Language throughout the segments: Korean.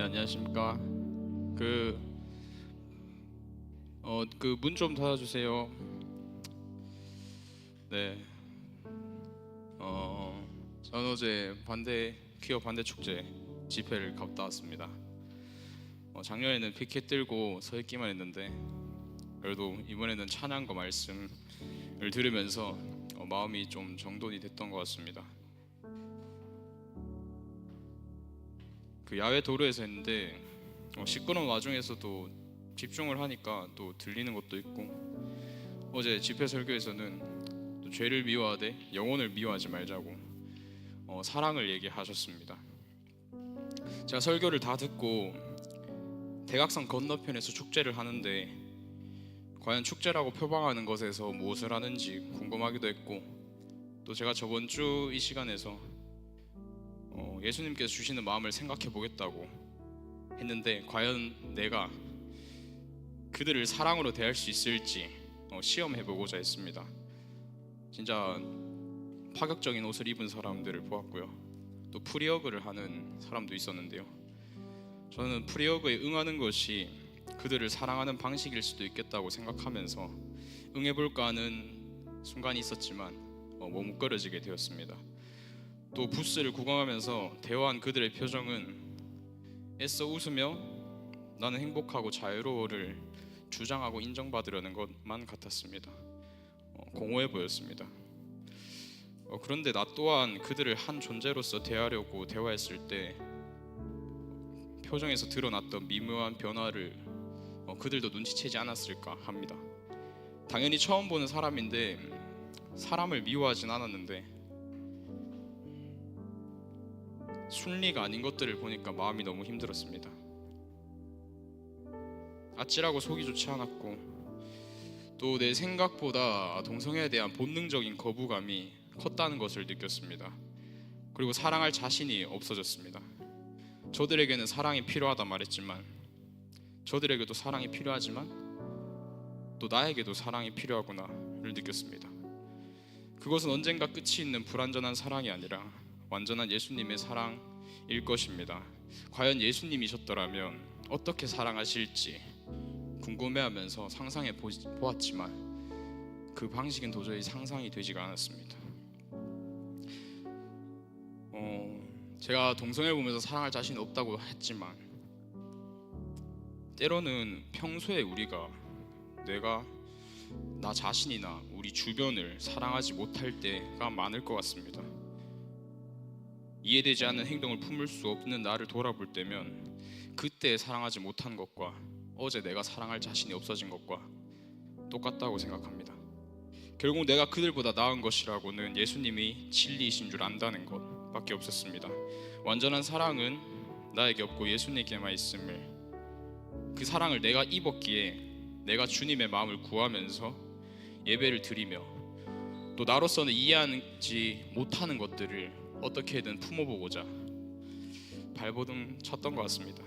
안녕하십니까. 그 문 좀 닫아주세요. 네. 저는 어제 퀴어 반대 축제 집회를 갔다 왔습니다. 작년에는 피켓 들고 서 있기만 했는데 그래도 이번에는 찬양과 말씀을 들으면서 마음이 좀 정돈이 됐던 것 같습니다. 그 야외 도로에서 했는데 시끄러운 와중에서도 집중을 하니까 또 들리는 것도 있고, 어제 집회 설교에서는 또 죄를 미워하되 영혼을 미워하지 말자고 사랑을 얘기하셨습니다. 제가 설교를 다 듣고 대각선 건너편에서 축제를 하는데 과연 축제라고 표방하는 것에서 무엇을 하는지 궁금하기도 했고, 또 제가 저번 주 이 시간에서 예수님께서 주시는 마음을 생각해 보겠다고 했는데 과연 내가 그들을 사랑으로 대할 수 있을지 시험해 보고자 했습니다. 진짜 파격적인 옷을 입은 사람들을 보았고요. 또 프리어그를 하는 사람도 있었는데요. 저는 프리어그에 응하는 것이 그들을 사랑하는 방식일 수도 있겠다고 생각하면서 응해볼까 하는 순간이 있었지만 머뭇거려지게 되었습니다. 또 부스를 구경하면서 대화한 그들의 표정은 애써 웃으며 나는 행복하고 자유로워를 주장하고 인정받으려는 것만 같았습니다. 공허해 보였습니다. 그런데 나 또한 그들을 한 존재로서 대하려고 대화했을 때 표정에서 드러났던 미묘한 변화를 그들도 눈치채지 않았을까 합니다. 당연히 처음 보는 사람인데 사람을 미워하진 않았는데 순리가 아닌 것들을 보니까 마음이 너무 힘들었습니다. 아찔하고 속이 좋지 않았고, 또 내 생각보다 동성애에 대한 본능적인 거부감이 컸다는 것을 느꼈습니다. 그리고 사랑할 자신이 없어졌습니다. 저들에게는 사랑이 필요하다 말했지만, 저들에게도 사랑이 필요하지만 또 나에게도 사랑이 필요하구나를 느꼈습니다. 그것은 언젠가 끝이 있는 불완전한 사랑이 아니라 완전한 예수님의 사랑일 것입니다. 과연 예수님이셨더라면 어떻게 사랑하실지 궁금해하면서 상상해 보았지만 그 방식은 도저히 상상이 되지가 않았습니다. 제가 동성애를 보면서 사랑할 자신이 없다고 했지만 때로는 평소에 우리가 내가 나 자신이나 우리 주변을 사랑하지 못할 때가 많을 것 같습니다. 이해되지 않는 행동을 품을 수 없는 나를 돌아볼 때면 그때 사랑하지 못한 것과 어제 내가 사랑할 자신이 없어진 것과 똑같다고 생각합니다. 결국 내가 그들보다 나은 것이라고는 예수님이 진리이신 줄 안다는 것밖에 없었습니다. 완전한 사랑은 나에게 없고 예수님께만 있음을, 그 사랑을 내가 입었기에 내가 주님의 마음을 구하면서 예배를 드리며 또 나로서는 이해하지 못하는 것들을 어떻게든 품어보고자 발버둥 쳤던 것 같습니다.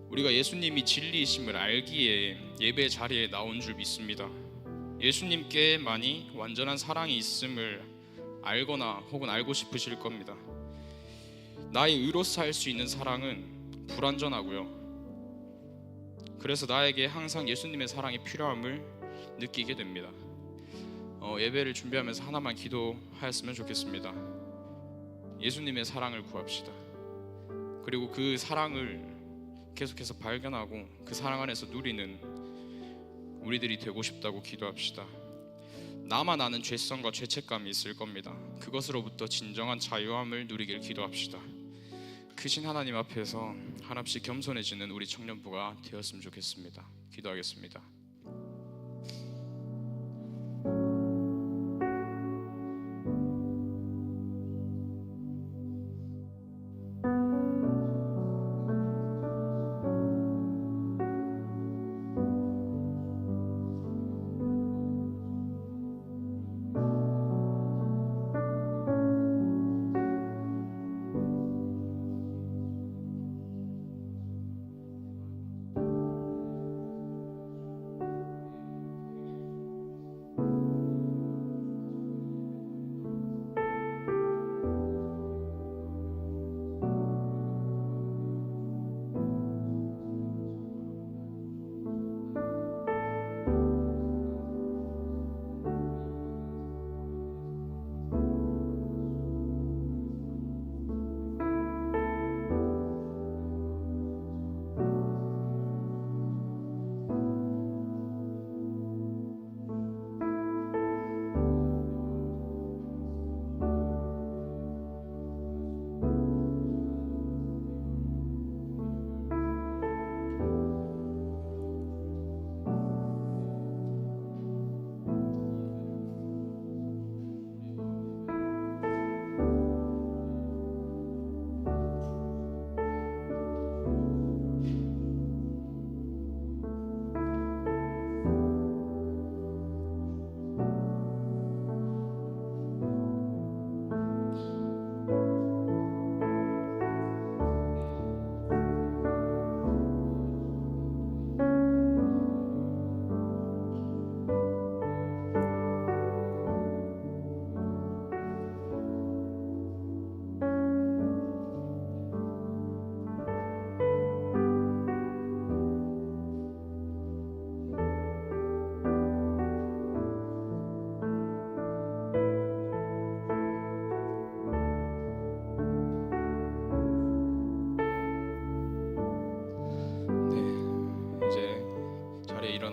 우리가 예수님이 진리이심을 알기에 예배 자리에 나온 줄 믿습니다. 예수님께만이 완전한 사랑이 있음을 알거나 혹은 알고 싶으실 겁니다. 나의 의로서 할 수 있는 사랑은 불완전하고요. 그래서 나에게 항상 예수님의 사랑이 필요함을 느끼게 됩니다. 예배를 준비하면서 하나만 기도하였으면 좋겠습니다. 예수님의 사랑을 구합시다. 그리고 그 사랑을 계속해서 발견하고 그 사랑 안에서 누리는 우리들이 되고 싶다고 기도합시다. 나만 아는 죄성과 죄책감이 있을 겁니다. 그것으로부터 진정한 자유함을 누리길 기도합시다. 크신 하나님 앞에서 한없이 겸손해지는 우리 청년부가 되었으면 좋겠습니다. 기도하겠습니다.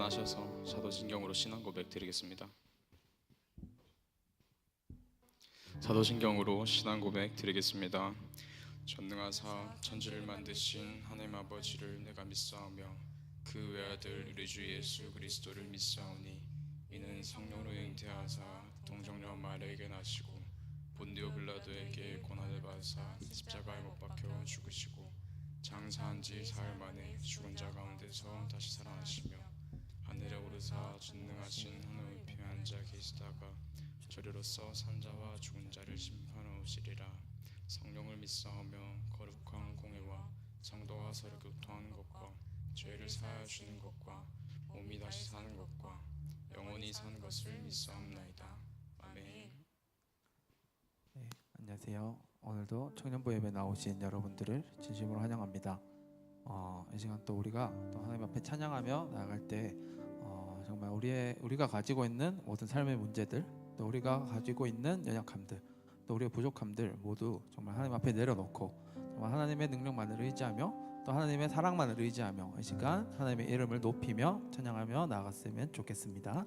일어나셔서 사도신경으로 신앙 고백 드리겠습니다. 사도신경으로 신앙 고백 드리겠습니다. 전능하사 천지를 만드신 하나님 아버지를 내가 믿사오며 그 외아들 우리 주 예수 그리스도를 믿사오니 이는 성령으로 잉태하사 동정녀 마리아에게 나시고 본디오 빌라도에게 고난을 받으사 십자가에 못 박혀 죽으시고 장사한 지 사흘 만에 죽은 자 가운데서 다시 살아나시며 하늘에 오르사 전능하신 하나님의 피한 자 계시다가 저리로서 산자와 죽은 자를 심판하시리라. 성령을 믿사오며 거룩한 공회와 성도와 서로 교통하는 것과 죄를 사하여 주는 것과 몸이 다시 사는 것과 영원히 사는 것을 믿사옵나이다. 아멘. 네, 안녕하세요. 오늘도 청년부 예배 나오신 여러분들을 진심으로 환영합니다. 이 시간 또 우리가 또 하나님 앞에 찬양하며 나아갈 때 정말 우리가 가지고 있는 모든 삶의 문제들, 또 우리가 가지고 있는 연약함들, 또 우리의 부족함들 모두 정말 하나님 앞에 내려놓고 정말 하나님의 능력만을 의지하며 또 하나님의 사랑만을 의지하며 이 시간 하나님의 이름을 높이며 찬양하며 나아갔으면 좋겠습니다.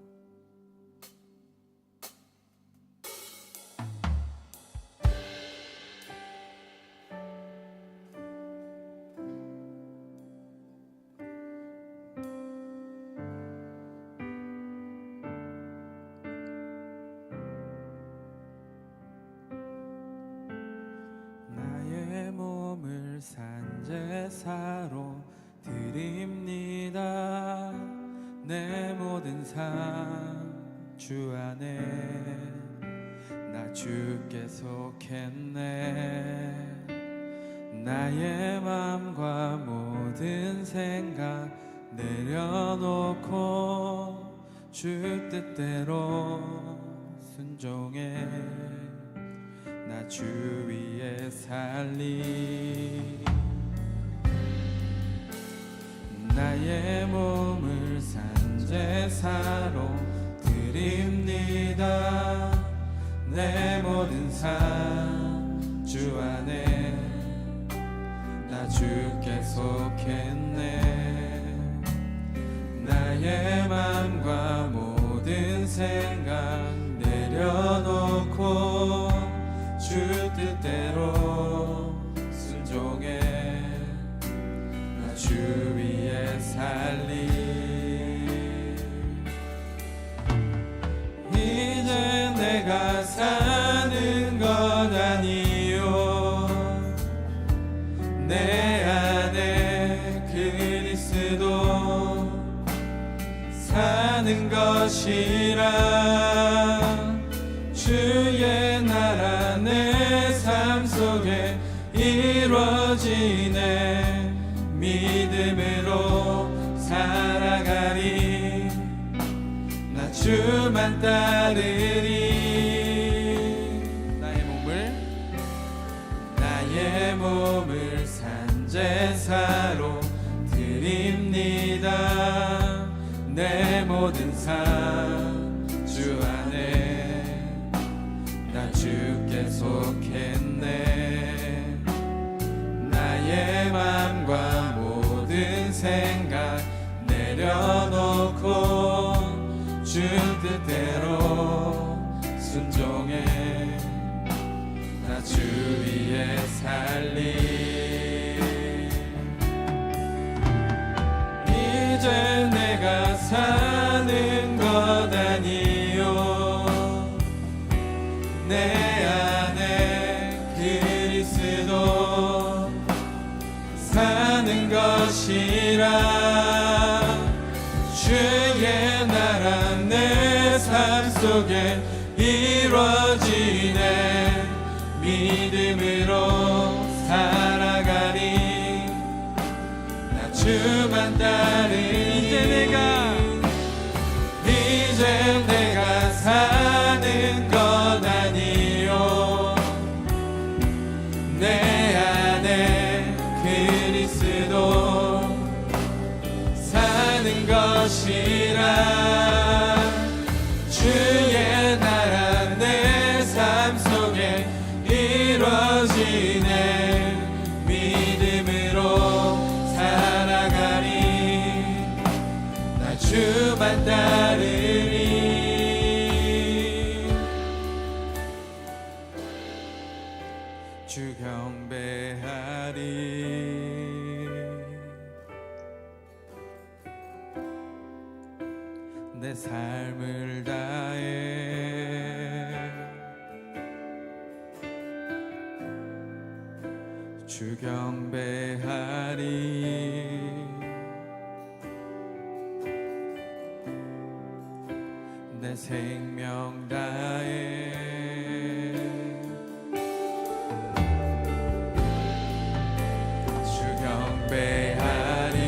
나의 몸을 산제사로 드립니다. 내 모든 삶 주 안에 나 주께 속했네. 나의 맘과 모든 생각 내려놓고 주 뜻대로 순종해 나 주 위에 살리. 나의 몸을 산제사로 드립니다. 내 모든 삶 주 안에 나 주께 속했네. 나의 맘과 모든 생각 내려놓고 주 뜻대로 순종해 나 주 위에 살리. 이제 내가 사는 것 아니요 내 안에 그리스도 사는 것이라. 주의 나라 내 삶 속에 이루어지네. 믿음으로 살아가리. 나 주만 따르리. 나의 몸을 산제사로 드립니다. 내 모든 삶 주 안에 나 주께 속했네. 나의 맘과 모든 생각 내려놓고 주 뜻대로 순종해 나 주 위에 살리. 이제 내가 사는 것 아니요 내 안에 그리스도 사는 것이라. 주의 나라 내 삶 속에 이루어지네. 믿음으로 살아가리. 나 주만 따르리. 이제 내가 사는 것 아니요 내 안에 그리스도 사는 것이라. 주의 나라 내 삶 속에 이루어지네. 믿음으로 살아가리. 나 주만 경배하리. 내 삶을 다해 주 경배하리. 내 생명 다해 주 경배하리.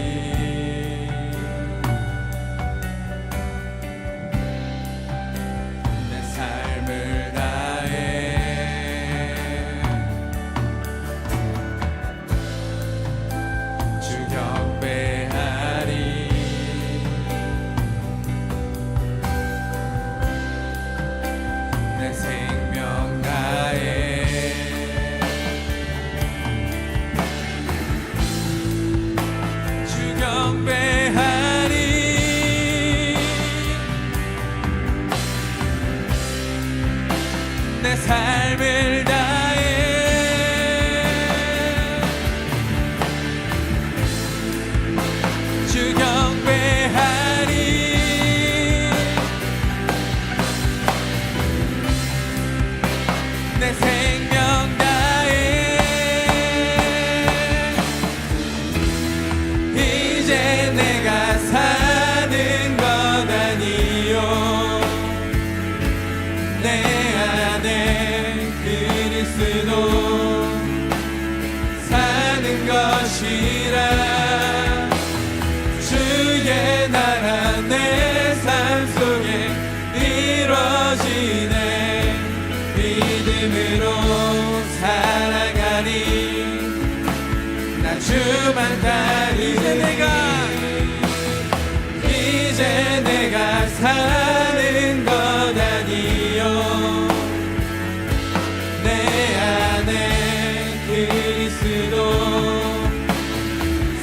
내 삶을 다해 주 경배하리. 내 생명 다해 주 경배하리. 내 삶을 다해 주 경배하리. 내 생명 다해 이제 내가 사는 것 아니요 내 안에 그리스도 사는 것이라. 주의 나라 내 삶 속에 이루어지네. 믿음으로 살아가니 나 주만 따르니. 이제 내가 사는 것 아니요 내 안에 그리스도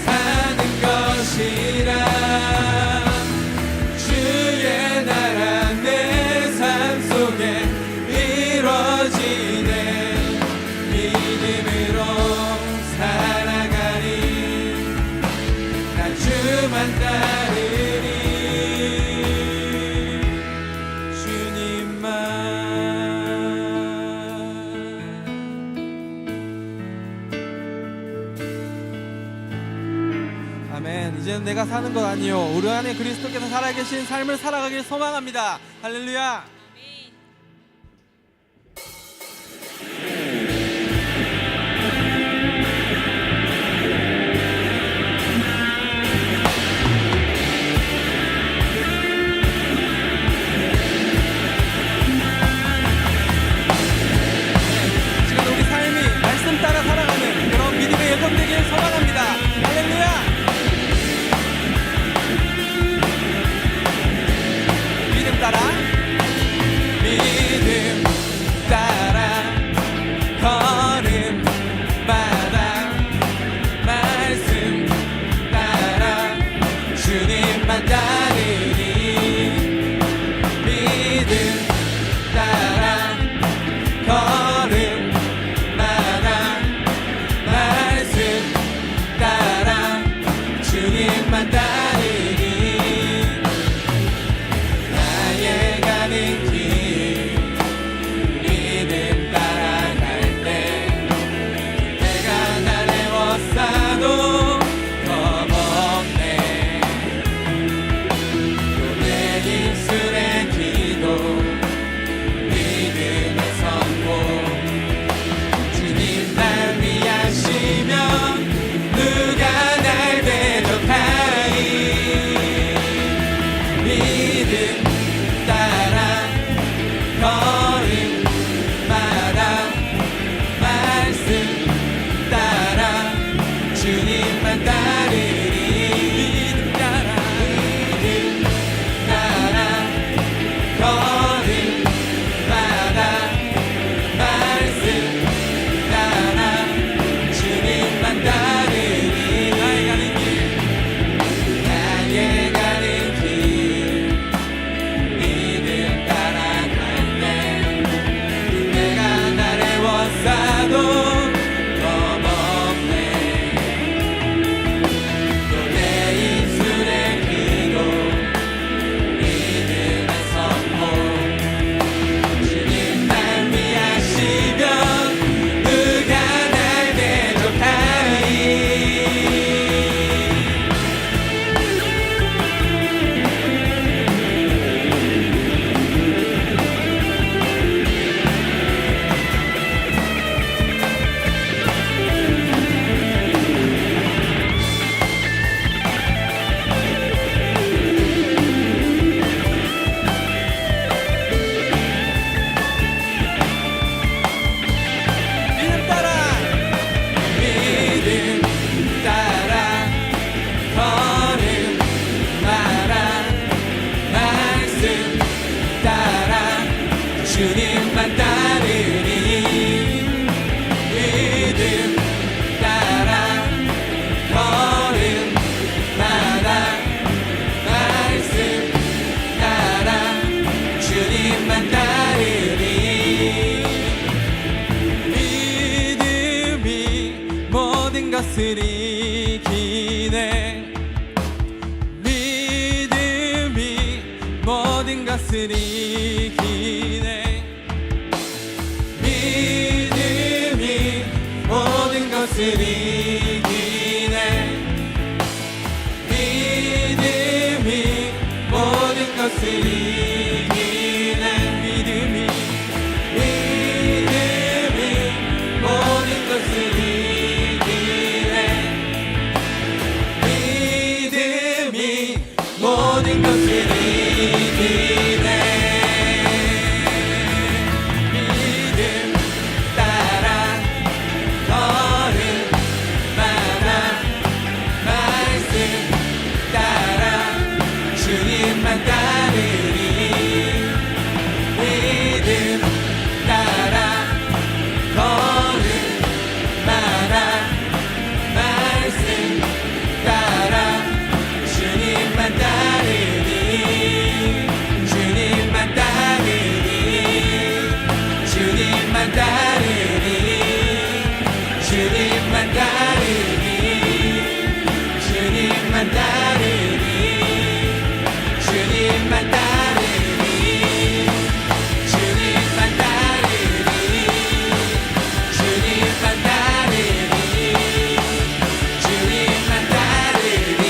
사는 것이라. 주의 나라 내 삶 속에 이루어지네. 믿음으로 살아가니 나 주만 따르니. 주님만. 아멘. 이제는 내가 사는 것 아니요 우리 안에 그리스도께서 살아계신 삶을 살아가길 소망합니다. 할렐루야. 지금 우리 삶이 말씀 따라 살아가는 그런 믿음의 여정 되길 소망합니다. 할렐루야. 믿음 따라 것을 이기네. 믿음이 모든 것을 이기네. 믿음이 모든 것을 이기네. 믿음이 모든 것을 이기네. 믿음이 모든 것을 이기네. 믿음이 모든 것을 이기네. 믿음 따라 걸음 마다 말씀 따라 주님만 따르리. 믿음 따라 걸음 마다 말씀 따라 주님만 따르리. 주님만 따르리. 주님만 따르리. 주님만 따르리. 주님만 따르리. 주님만 따르리. 주님만 따르리. 주님만 따르리. 주님만 따르리.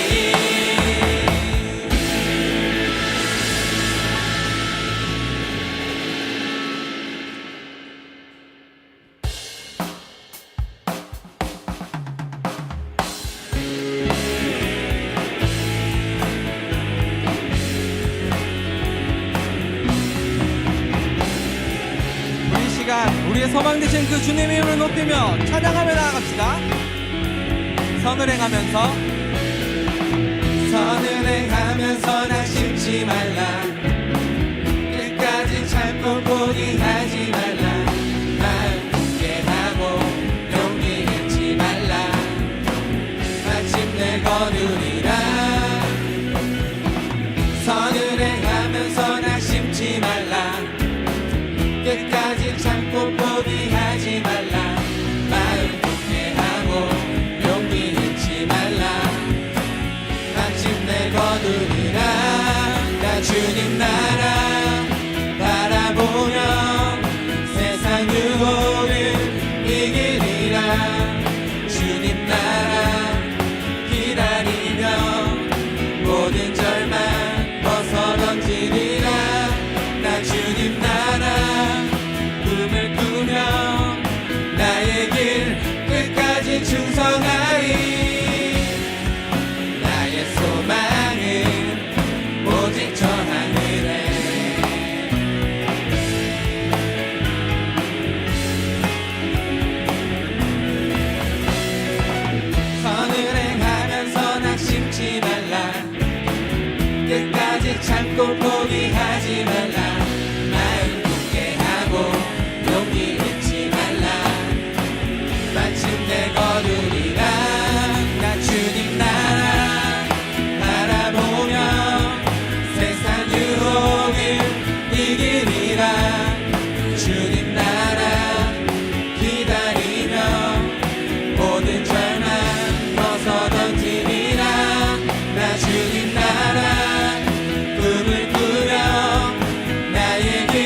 우리 시간 우리의 소망 되신 그 주님의 이름을 높이며 찬양하며 나아갑시다. 선을 행하면서 낙심치 말라. 끝까지 참고 포기하지 말라. 마음 굳게 하고 용기 잃지 말라. 마침내 거두리라. 선을 행하면서 낙심치 말라. 끝까지 참고 포기하지 말라. 마음 굳게 하고 용기 잃지 말라. 마침내 거두리라. 나 주님 나라 바라보며 세상 유혹을 이기리라. 주님 나라 기다리며 모든 절망 벗어 던지리라. 나 주님 나라 꿈을 꾸며 나의 길 끝까지 충성하리. 나의 소망은 오직 저 하늘에. 선을 행하면서 낙심치 말라. 끝까지 참고 포기하지 말라. 마음 굳게 하고 용기 잃지 말라. 마침내 거두리라. 나 주님 나라 바라보며 세상 유혹을 이기리라. 주님 나라 기다리며 모든 절망 벗어 던지리라. 나 주님 나라 꿈을 꾸며 나의 길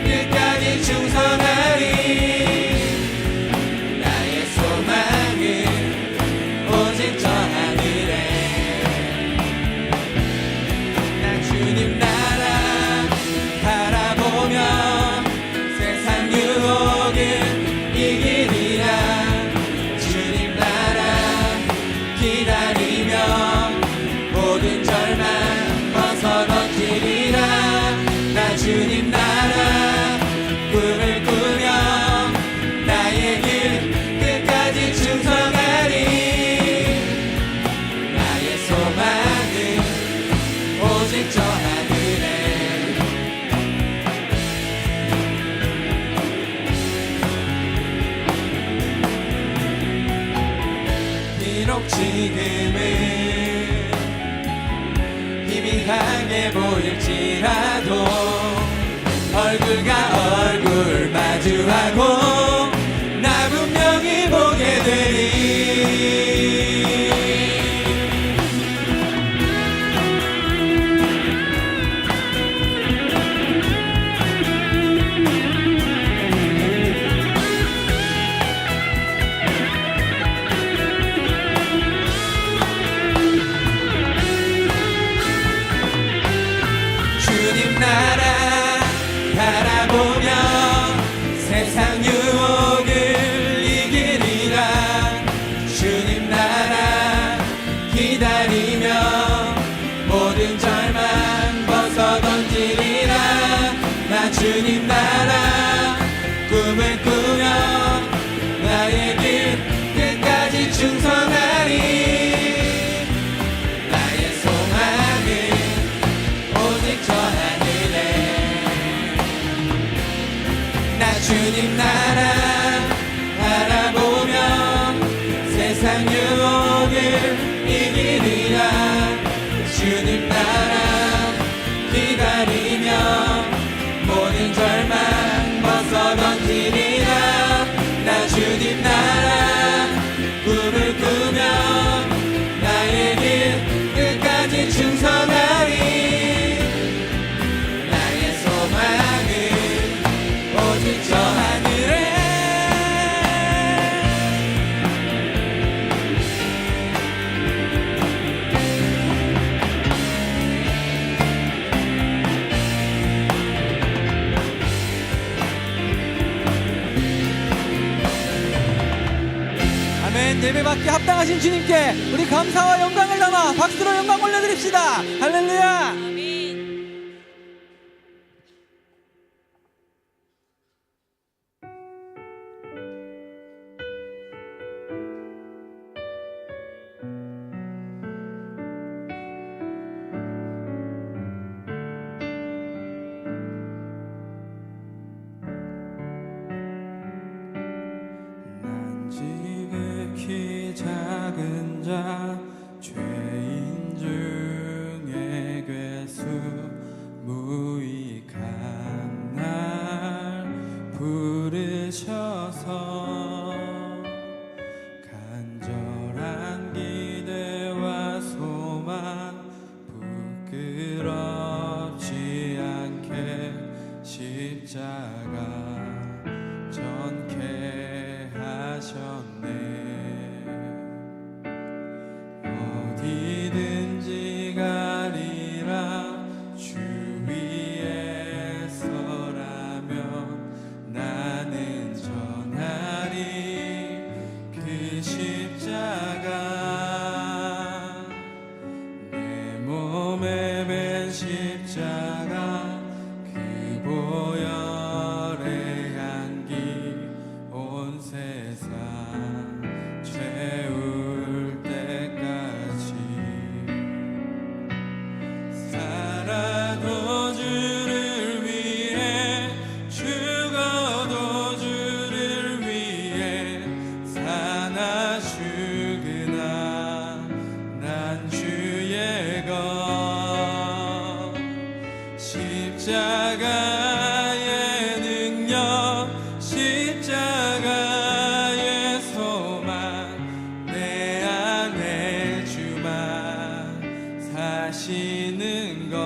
끝까지 충성하리. 나의 소망은 오직 저 하늘에. 나 주님 나라 바라보며 세상 유혹을 이기리라. 주님 나라 기다리며 모든 절망 벗어 던지리라. 나 주님 나라 꿈을 꾸며 나의 길 끝까지 충성하리. 나의 소망은 오직 저 하늘에. 비록 지금은 희미하게 보일지라도 얼굴과 얼굴 마주하고 나 분명히 보게 되리. 세상 유혹을 이기리라. 주님 나라 기다리며 모든 절망 벗어 던지리라. 나 주님 나라 꿈을 꾸며 나의 길 끝까지 충성하리. 나의 소망은 오직 저 하늘에. 아멘. 예배받기 합당하신 주님께 우리 감사와 영광을 담아 박수로 영광 올려드립시다. 할렐루야. 아멘. 난 지극히 작은 자 죄인 중에 괴수 무익한 날 부르셔서 간절한 기대와 소망 부끄럽지 않게 십자가 전케 하셨네. 어디든지 가리라. 주 위에 서라면 나는 전하리. 그 십자가 내 몸에 밴 십자가 그 보혈의 향기 온 세상 채울 때까지 살아도 주를 위해 죽어도 주를 위해 사나 죽으나 난 주의 것. 십자가의 능력 십자가의 소망 내 안에 주만 사시는 것.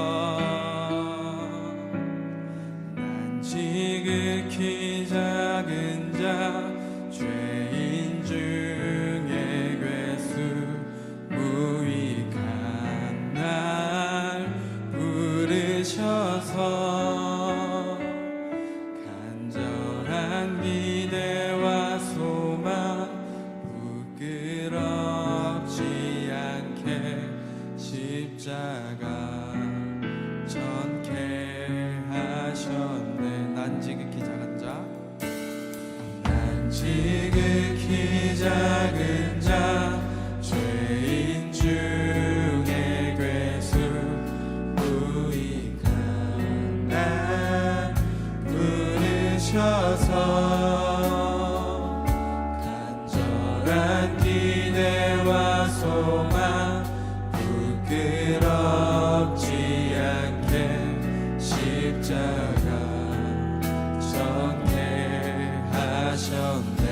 난 지극히 작은 자 죄인 중에 괴수 무익한 날 부르셔서 간절한 기대와 소망 부끄럽지 않게 십자가 전케 하셨네. 난 지극히 작은 자. 난 지극히 작은 자 죄인 중에 괴수 무익한 날 부르셔서 간절한 기대와 소망 부끄럽지 않게 십자가 전케 하셨네.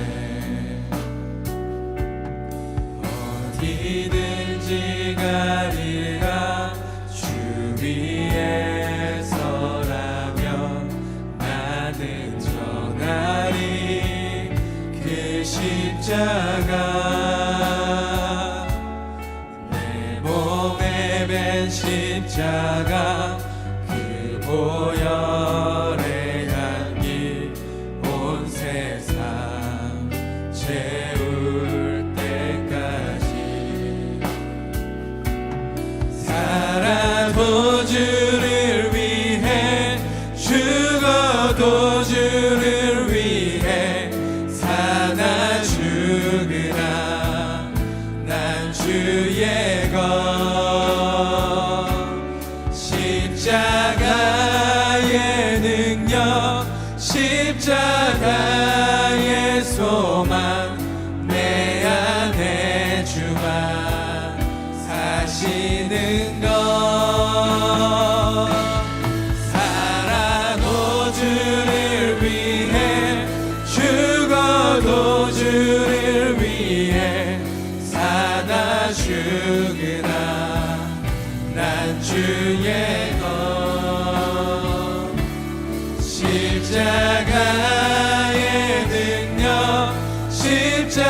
어디든지 가리라. 주 위에 서라면 나는 전하리. 그 십자가 내 몸에 밴 십자가 그 보혈의 향기 온 세상 채울 때까지 살아도 주를 위해 죽어도 주를 위해 사나 죽으나 난 주의 것. 죽으나 난 주의 것 십자가의 능력 십자가의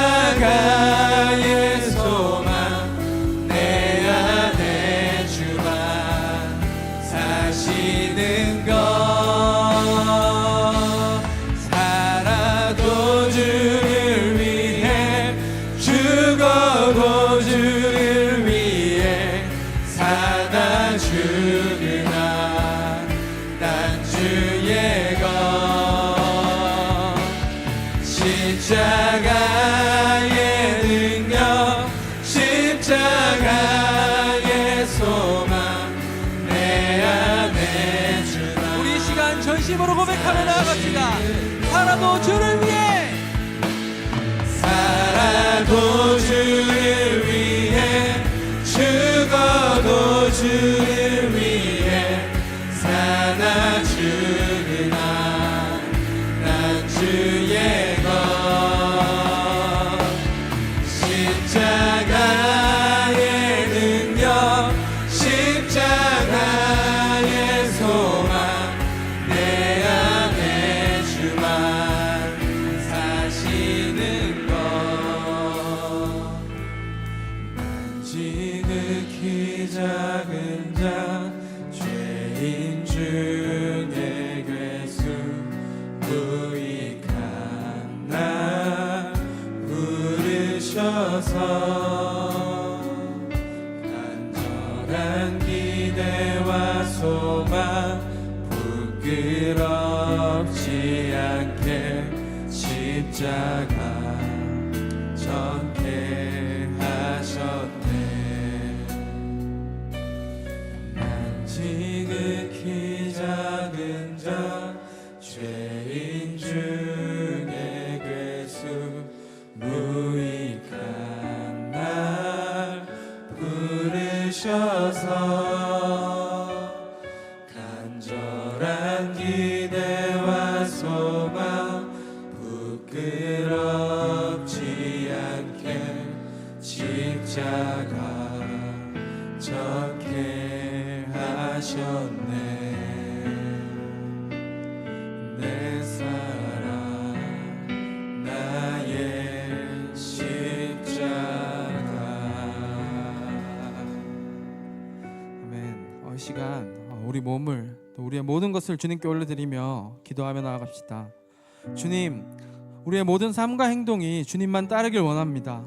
소망 내 안에 주만 사시는 것 살아도 주를 위해 죽어도 주를 위해 사나 죽으나 난 주의 것 십자가의 능력 십자가의 소망 내 안에 주나 우리 이 시간 전심으로 고백하며 나아갑시다. 살아도 주를 위해 살아도 주를 위해 죽어도 주를 위해 사나 죽으나 난 주의 것 십자가의 능력 십자가의 소망 내 안에 주만 사시는 것 지극히 작은 자 죄인 중에 괴수 무익한 날 부르셔서 간절한 기대와 소망 부끄럽지 않게 십자가 전케 하셨네. 난 지극히 작은 자 죄인 중에 괴수 무익한 날 부르셔서 간절한 기대와 소망 부끄럽지 않게 십자가 적게 하셨네. 내 사랑 나의 십자가. 아멘. 이 시간 우리 몸을 또 우리의 모든 것을 주님께 올려드리며 기도하며 나아갑시다. 주님, 우리의 모든 삶과 행동이 주님만 따르길 원합니다.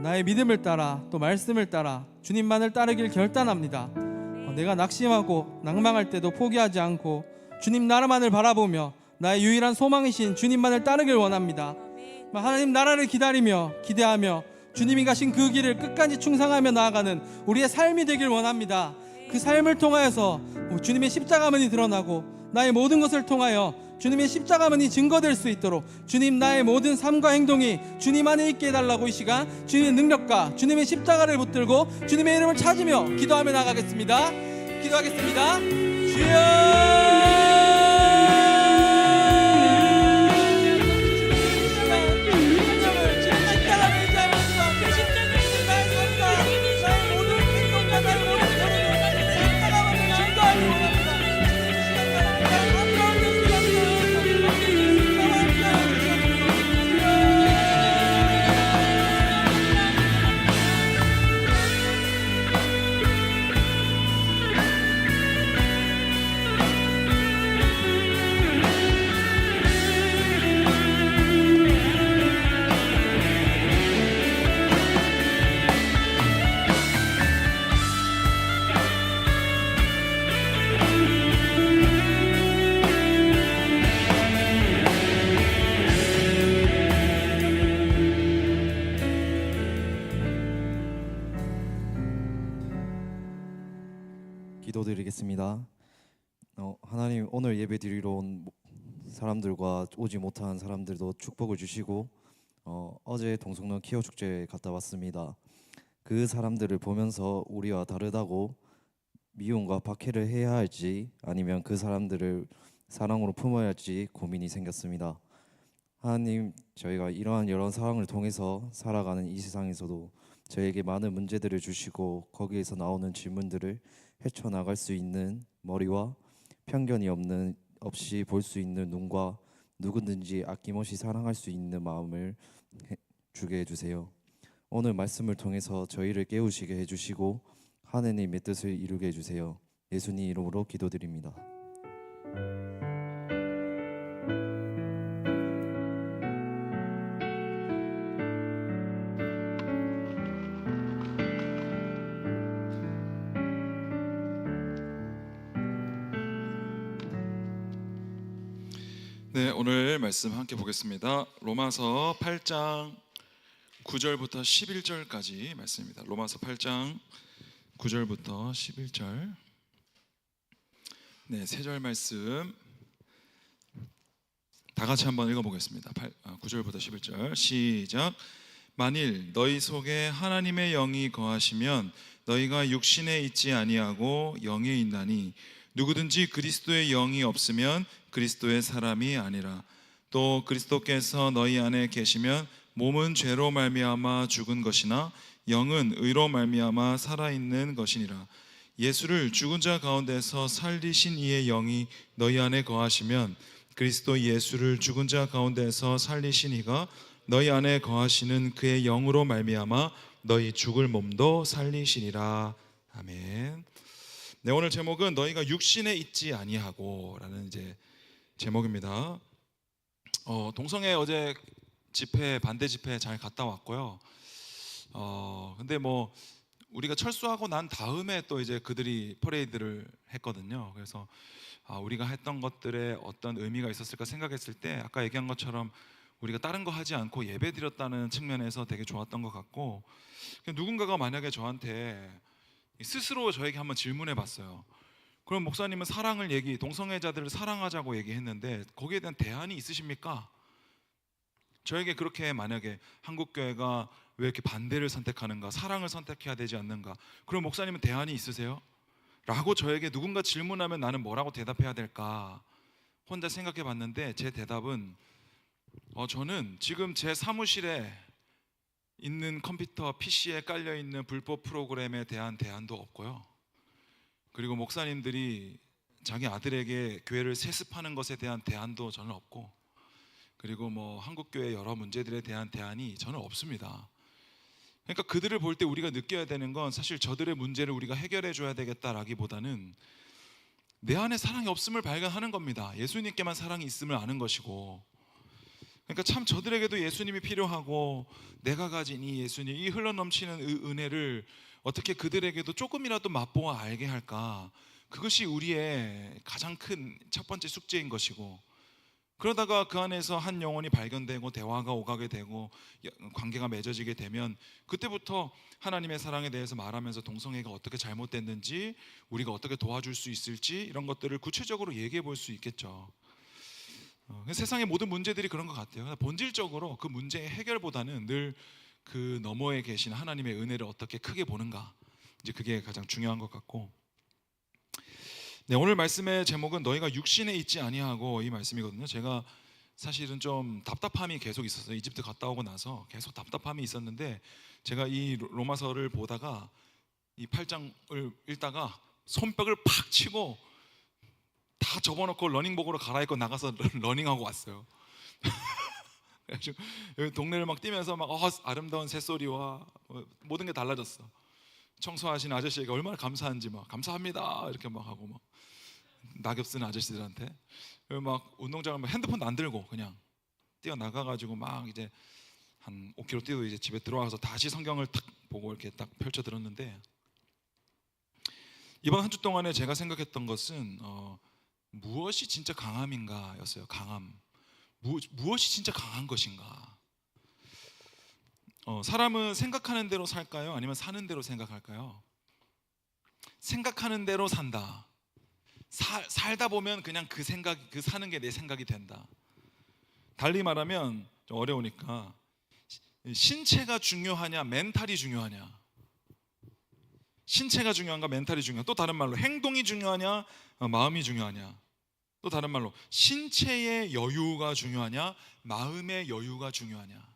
나의 믿음을 따라 또 말씀을 따라 주님만을 따르길 결단합니다. 내가 낙심하고 낭망할 때도 포기하지 않고 주님 나라만을 바라보며 나의 유일한 소망이신 주님만을 따르길 원합니다. 하나님 나라를 기다리며 기대하며 주님이 가신 그 길을 끝까지 충성하며 나아가는 우리의 삶이 되길 원합니다. 그 삶을 통하여서 주님의 십자가만이 드러나고 나의 모든 것을 통하여 주님의 십자가만이 증거될 수 있도록 주님 나의 모든 삶과 행동이 주님 안에 있게 해달라고 이 시간 주님의 능력과 주님의 십자가를 붙들고 주님의 이름을 찾으며 기도하며 나가겠습니다. 기도하겠습니다. 주여 기도드리겠습니다. 하나님, 오늘 예배 드리러 온 사람들과 오지 못한 사람들도 축복을 주시고 어제 동성로 키워 축제 갔다 왔습니다. 그 사람들을 보면서 우리와 다르다고 미움과 박해를 해야 할지 아니면 그 사람들을 사랑으로 품어야 할지 고민이 생겼습니다. 하나님, 저희가 이러한 여러 상황을 통해서 살아가는 이 세상에서도 저에게 많은 문제들을 주시고 거기에서 나오는 질문들을 헤쳐나갈 수 있는 머리와 편견이 없이 볼 수 있는 눈과 누구든지 아낌없이 사랑할 수 있는 마음을 주게 해주세요. 오늘 말씀을 통해서 저희를 깨우시게 해주시고 하느님의 뜻을 이루게 해주세요. 예수님 이름으로 기도드립니다. 네, 오늘 말씀 함께 보겠습니다. 로마서 8장 9절부터 11절까지 말씀입니다. 로마서 8장 9절부터 11절. 네, 세 절 말씀 다 같이 한번 읽어보겠습니다. 9절부터 11절 시작. 만일 너희 속에 하나님의 영이 거하시면 너희가 육신에 있지 아니하고 영에 있나니 누구든지 그리스도의 영이 없으면 그리스도의 사람이 아니라. 또 그리스도께서 너희 안에 계시면 몸은 죄로 말미암아 죽은 것이나 영은 의로 말미암아 살아있는 것이니라. 예수를 죽은 자 가운데서 살리신 이의 영이 너희 안에 거하시면 그리스도 예수를 죽은 자 가운데서 살리신 이가 너희 안에 거하시는 그의 영으로 말미암아 너희 죽을 몸도 살리시니라. 아멘. 네, 오늘 제목은 너희가 육신에 있지 아니하고라는 이제 제목입니다. 동성애 어제 집회, 반대 집회 잘 갔다 왔고요. 근데 뭐 우리가 철수하고 난 다음에 또 이제 그들이 퍼레이드를 했거든요. 그래서 우리가 했던 것들에 어떤 의미가 있었을까 생각했을 때 아까 얘기한 것처럼 우리가 다른 거 하지 않고 예배 드렸다는 측면에서 되게 좋았던 것 같고, 누군가가 만약에 저한테 스스로 저에게 한번 질문해 봤어요. 그럼 목사님은 사랑을 동성애자들을 사랑하자고 얘기했는데 거기에 대한 대안이 있으십니까? 저에게 그렇게 만약에 한국교회가 왜 이렇게 반대를 선택하는가, 사랑을 선택해야 되지 않는가, 그럼 목사님은 대안이 있으세요? 라고 저에게 누군가 질문하면 나는 뭐라고 대답해야 될까 혼자 생각해 봤는데 제 대답은 저는 지금 제 사무실에 있는 컴퓨터 PC에 깔려있는 불법 프로그램에 대한 대안도 없고요, 그리고 목사님들이 자기 아들에게 교회를 세습하는 것에 대한 대안도 저는 없고, 그리고 뭐 한국교회 여러 문제들에 대한 대안이 저는 없습니다. 그러니까 그들을 볼 때 우리가 느껴야 되는 건 사실 저들의 문제를 우리가 해결해 줘야 되겠다라기보다는 내 안에 사랑이 없음을 발견하는 겁니다. 예수님께만 사랑이 있음을 아는 것이고, 그러니까 참 저들에게도 예수님이 필요하고 내가 가진 이 예수님, 이 흘러넘치는 은혜를 어떻게 그들에게도 조금이라도 맛보아 알게 할까, 그것이 우리의 가장 큰 첫 번째 숙제인 것이고, 그러다가 그 안에서 한 영혼이 발견되고 대화가 오가게 되고 관계가 맺어지게 되면 그때부터 하나님의 사랑에 대해서 말하면서 동성애가 어떻게 잘못됐는지, 우리가 어떻게 도와줄 수 있을지, 이런 것들을 구체적으로 얘기해 볼 수 있겠죠. 세상의 모든 문제들이 그런 것 같아요. 본질적으로 그 문제의 해결보다는 늘 그 너머에 계신 하나님의 은혜를 어떻게 크게 보는가, 이제 그게 가장 중요한 것 같고, 네, 오늘 말씀의 제목은 너희가 육신에 있지 아니하고 이 말씀이거든요. 제가 사실은 좀 답답함이 계속 있었어요. 이집트 갔다 오고 나서 계속 답답함이 있었는데, 제가 이 로마서를 보다가 이 8장을 읽다가 손뼉을 팍 치고 다 접어놓고 러닝복으로 갈아입고 나가서 러닝하고 왔어요. 그래가지고 여기 동네를 막 뛰면서 막 아름다운 새소리와 모든 게 달라졌어. 청소하시는 아저씨에게 얼마나 감사한지 막 감사합니다 이렇게 막 하고, 막 낙엽 쓰는 아저씨들한테 막 운동장을 막 핸드폰도 안 들고 그냥 뛰어 나가가지고 막 이제 한 5km 뛰고 이제 집에 들어와서 다시 성경을 탁 보고 이렇게 딱 펼쳐 들었는데, 이번 한 주 동안에 제가 생각했던 것은 무엇이 진짜 강함인가였어요. 강함. 무엇이 진짜 강한 것인가? 사람은 생각하는 대로 살까요? 아니면 사는 대로 생각할까요? 생각하는 대로 산다. 살다 보면 그냥 그 사는 게 내 생각이 된다. 달리 말하면 좀 어려우니까 신체가 중요하냐, 멘탈이 중요하냐? 신체가 중요한가, 멘탈이 중요하냐? 또 다른 말로 행동이 중요하냐, 마음이 중요하냐? 또 다른 말로 신체의 여유가 중요하냐, 마음의 여유가 중요하냐.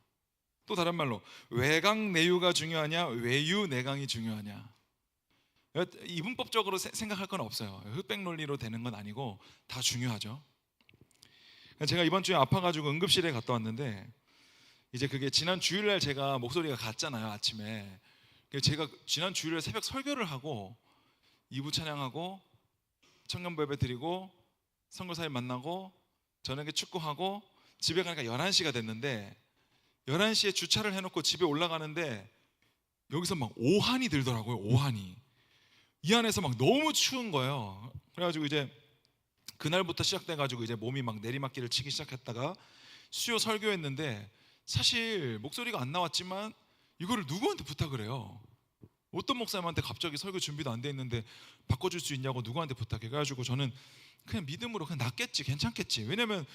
또 다른 말로 외강 내유가 중요하냐, 외유 내강이 중요하냐. 이분법적으로 생각할 건 없어요. 흑백 논리로 되는 건 아니고 다 중요하죠. 제가 이번 주에 아파가지고 응급실에 갔다 왔는데, 이제 그게 지난 주일날 제가 목소리가 갔잖아요, 아침에. 제가 지난 주일날 새벽 설교를 하고 2부 찬양하고 청년부 예배 드리고 선교사님 만나고 저녁에 축구하고 집에 가니까 11시가 됐는데, 11시에 주차를 해놓고 집에 올라가는데 여기서 막 오한이 들더라고요. 오한이. 이 안에서 막 너무 추운 거예요. 그래가지고 이제 그날부터 시작돼가지고 이제 몸이 막 내리막길을 치기 시작했다가 수요 설교했는데, 사실 목소리가 안 나왔지만 이거를 누구한테 부탁을 해요? 어떤 목사님한테 갑자기 설교 준비도 안 돼 있는데 바꿔줄 수 있냐고 누구한테 부탁해. 그래가지고 저는 그냥 믿음으로 그냥 낫겠지, 괜찮겠지. 왜냐면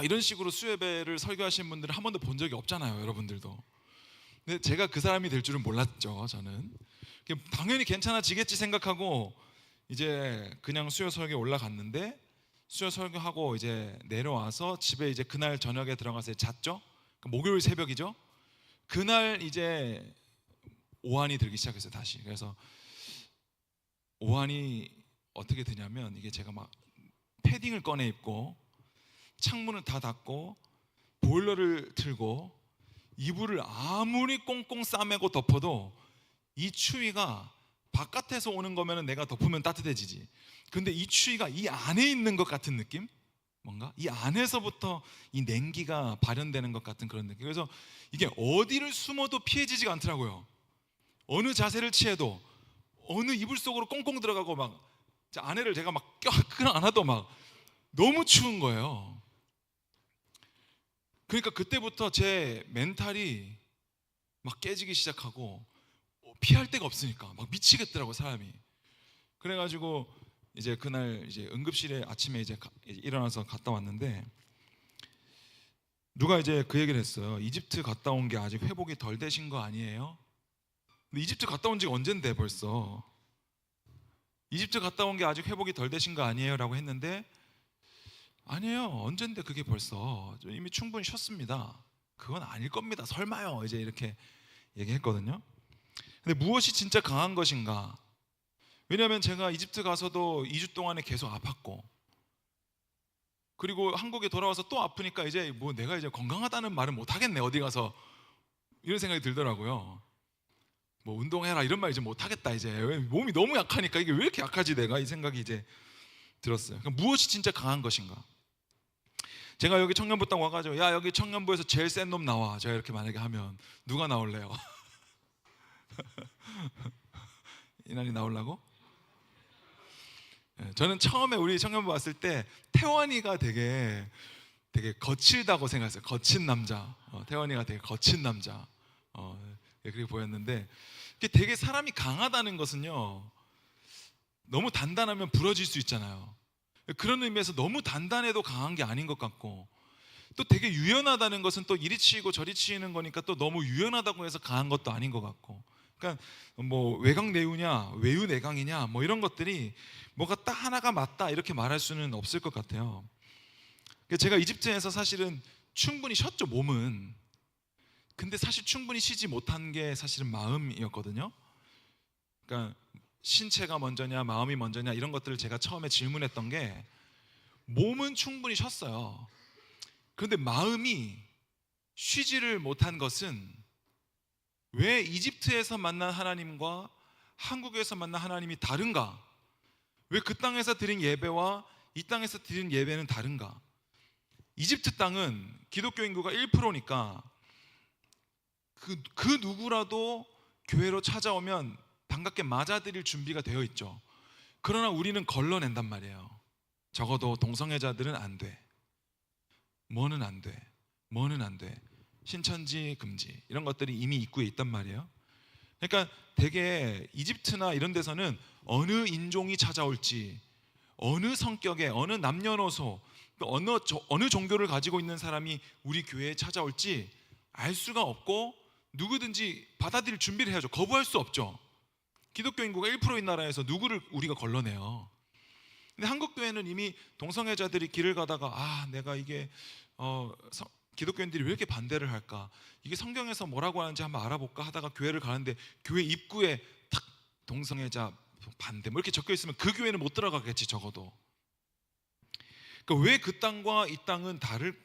이런 식으로 수예배를 설교하시는 분들을 한 번도 본 적이 없잖아요, 여러분들도. 근데 제가 그 사람이 될 줄은 몰랐죠. 저는 당연히 괜찮아지겠지 생각하고 이제 그냥 수요 설교 올라갔는데, 수요 설교하고 이제 내려와서 집에 이제 그날 저녁에 들어가서 잤죠. 목요일 새벽이죠. 그날 이제 오한이 들기 시작했어요, 다시. 그래서 오한이 어떻게 드냐면, 이게 제가 막 패딩을 꺼내 입고 창문을 다 닫고 보일러를 틀고 이불을 아무리 꽁꽁 싸매고 덮어도 이 추위가 바깥에서 오는 거면 내가 덮으면 따뜻해지지. 근데 이 추위가 이 안에 있는 것 같은 느낌? 뭔가 이 안에서부터 이 냉기가 발현되는 것 같은 그런 느낌. 그래서 이게 어디를 숨어도 피해지지가 않더라고요. 어느 자세를 취해도, 어느 이불 속으로 꽁꽁 들어가고 막 아내를 제가 막 껴안고 안아도 막 너무 추운 거예요. 그러니까 그때부터 제 멘탈이 막 깨지기 시작하고, 피할 데가 없으니까 막 미치겠더라고, 사람이. 그래가지고 이제 그날 이제 응급실에 아침에 이제 일어나서 갔다 왔는데, 누가 이제 그 얘기를 했어요. 이집트 갔다 온 게 아직 회복이 덜 되신 거 아니에요? 근데 이집트 갔다 온 지가 언젠데 벌써. 이집트 갔다 온 게 아직 회복이 덜 되신 거 아니에요? 라고 했는데, 아니에요, 언젠데 그게 벌써. 이미 충분히 쉬었습니다. 그건 아닐 겁니다, 설마요, 이제 이렇게 얘기했거든요. 근데 무엇이 진짜 강한 것인가? 왜냐하면 제가 이집트 가서도 2주 동안에 계속 아팠고, 그리고 한국에 돌아와서 또 아프니까 이제 뭐 내가 이제 건강하다는 말은 못 하겠네, 어디 가서. 이런 생각이 들더라고요. 뭐 운동해라 이런 말 이제 못 하겠다, 이제 몸이 너무 약하니까. 이게 왜 이렇게 약하지 내가, 이 생각이 이제 들었어요. 그러니까 무엇이 진짜 강한 것인가? 제가 여기 청년부 딱 와가지고, 야, 여기 청년부에서 제일 센 놈 나와, 제가 이렇게 만약에 하면 누가 나올래요? 이난이 나오려고? 저는 처음에 우리 청년부 왔을 때 태원이가 되게 거칠다고 생각했어요. 거친 남자. 태원이가 되게 거친 남자. 그렇게 보였는데, 되게 사람이 강하다는 것은요, 너무 단단하면 부러질 수 있잖아요. 그런 의미에서 너무 단단해도 강한 게 아닌 것 같고, 또 되게 유연하다는 것은 또 이리 치이고 저리 치이는 거니까 또 너무 유연하다고 해서 강한 것도 아닌 것 같고, 그러니까 뭐 외강 내유냐 외유 내강이냐 뭐 이런 것들이 뭐가 딱 하나가 맞다 이렇게 말할 수는 없을 것 같아요. 제가 이집트에서 사실은 충분히 쉬었죠, 몸은. 근데 사실 충분히 쉬지 못한 게 사실은 마음이었거든요. 그러니까 신체가 먼저냐 마음이 먼저냐 이런 것들을 제가 처음에 질문했던 게, 몸은 충분히 쉬었어요. 그런데 마음이 쉬지를 못한 것은, 왜 이집트에서 만난 하나님과 한국에서 만난 하나님이 다른가? 왜 그 땅에서 드린 예배와 이 땅에서 드린 예배는 다른가? 이집트 땅은 기독교 인구가 1%니까 그 누구라도 교회로 찾아오면 반갑게 맞아들일 준비가 되어 있죠. 그러나 우리는 걸러낸단 말이에요. 적어도 동성애자들은 안 돼. 뭐는 안 돼. 뭐는 안 돼. 신천지 금지 이런 것들이 이미 입구에 있단 말이에요. 그러니까 되게 이집트나 이런 데서는 어느 인종이 찾아올지, 어느 성격의 어느 남녀노소, 또 어느 종교를 가지고 있는 사람이 우리 교회에 찾아올지 알 수가 없고, 누구든지 받아들일 준비를 해야죠. 거부할 수 없죠. 기독교 인구가 1%인 나라에서 누구를 우리가 걸러내요. 근데 한국 교회는 이미 동성애자들이 길을 가다가 내가 이게 기독교인들이 왜 이렇게 반대를 할까? 이게 성경에서 뭐라고 하는지 한번 알아볼까 하다가 교회를 가는데 교회 입구에 탁 동성애자 반대 뭐 이렇게 적혀 있으면 그 교회는 못 들어가겠지 적어도. 그러니까 왜 그 땅과 이 땅은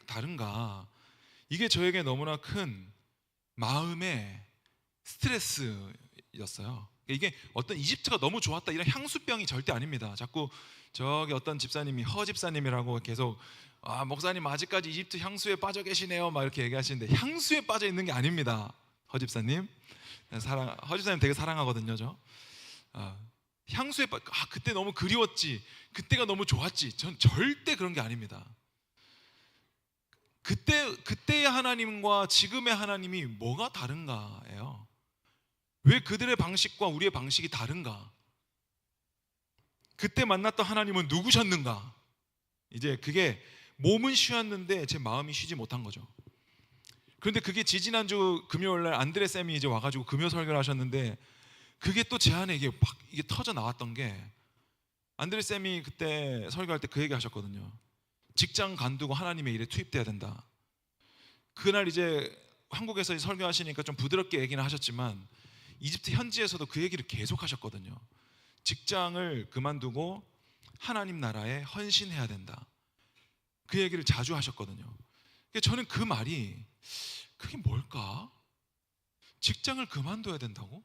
다른가? 이게 저에게 너무나 큰 마음의 스트레스였어요. 이게 어떤 이집트가 너무 좋았다 이런 향수병이 절대 아닙니다. 자꾸 저기 어떤 집사님이 허 집사님이라고 계속 목사님 아직까지 이집트 향수에 빠져 계시네요 막 이렇게 얘기하시는데 향수에 빠져 있는 게 아닙니다. 허 집사님 허 집사님 되게 사랑하거든요. 저 향수에 그때 너무 그리웠지, 그때가 너무 좋았지. 전 절대 그런 게 아닙니다. 그때의 하나님과 지금의 하나님이 뭐가 다른가예요. 왜 그들의 방식과 우리의 방식이 다른가? 그때 만났던 하나님은 누구셨는가? 이제 그게 몸은 쉬었는데 제 마음이 쉬지 못한 거죠. 그런데 그게 지지난주 금요일날 안드레 쌤이 이제 와가지고 금요 설교를 하셨는데 그게 또 제 안에 이게 터져 나왔던 게, 안드레 쌤이 그때 설교할 때 그 얘기 하셨거든요. 직장 간두고 하나님의 일에 투입돼야 된다. 그날 이제 한국에서 설교하시니까 좀 부드럽게 얘기는 하셨지만 이집트 현지에서도 그 얘기를 계속 하셨거든요. 직장을 그만두고 하나님 나라에 헌신해야 된다. 그 얘기를 자주 하셨거든요. 저는 그 말이 그게 뭘까? 직장을 그만둬야 된다고?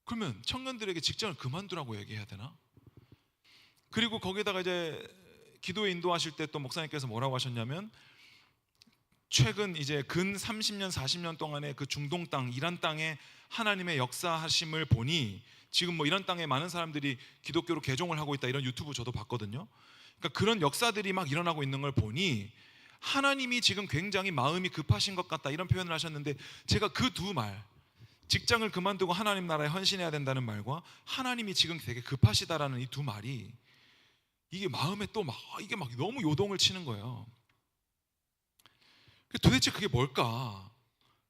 그러면 청년들에게 직장을 그만두라고 얘기해야 되나? 그리고 거기다가 이제 기도에 인도하실 때 또 목사님께서 뭐라고 하셨냐면, 최근 이제 근 30년 40년 동안의 그 중동 땅, 이란 땅에 하나님의 역사하심을 보니 지금 뭐 이란 땅에 많은 사람들이 기독교로 개종을 하고 있다, 이런 유튜브 저도 봤거든요. 그러니까 그런 역사들이 막 일어나고 있는 걸 보니 하나님이 지금 굉장히 마음이 급하신 것 같다, 이런 표현을 하셨는데, 제가 그 두 말, 직장을 그만두고 하나님 나라에 헌신해야 된다는 말과 하나님이 지금 되게 급하시다라는 이 두 말이 이게 마음에 또 이게 막 너무 요동을 치는 거예요. 도대체 그게 뭘까?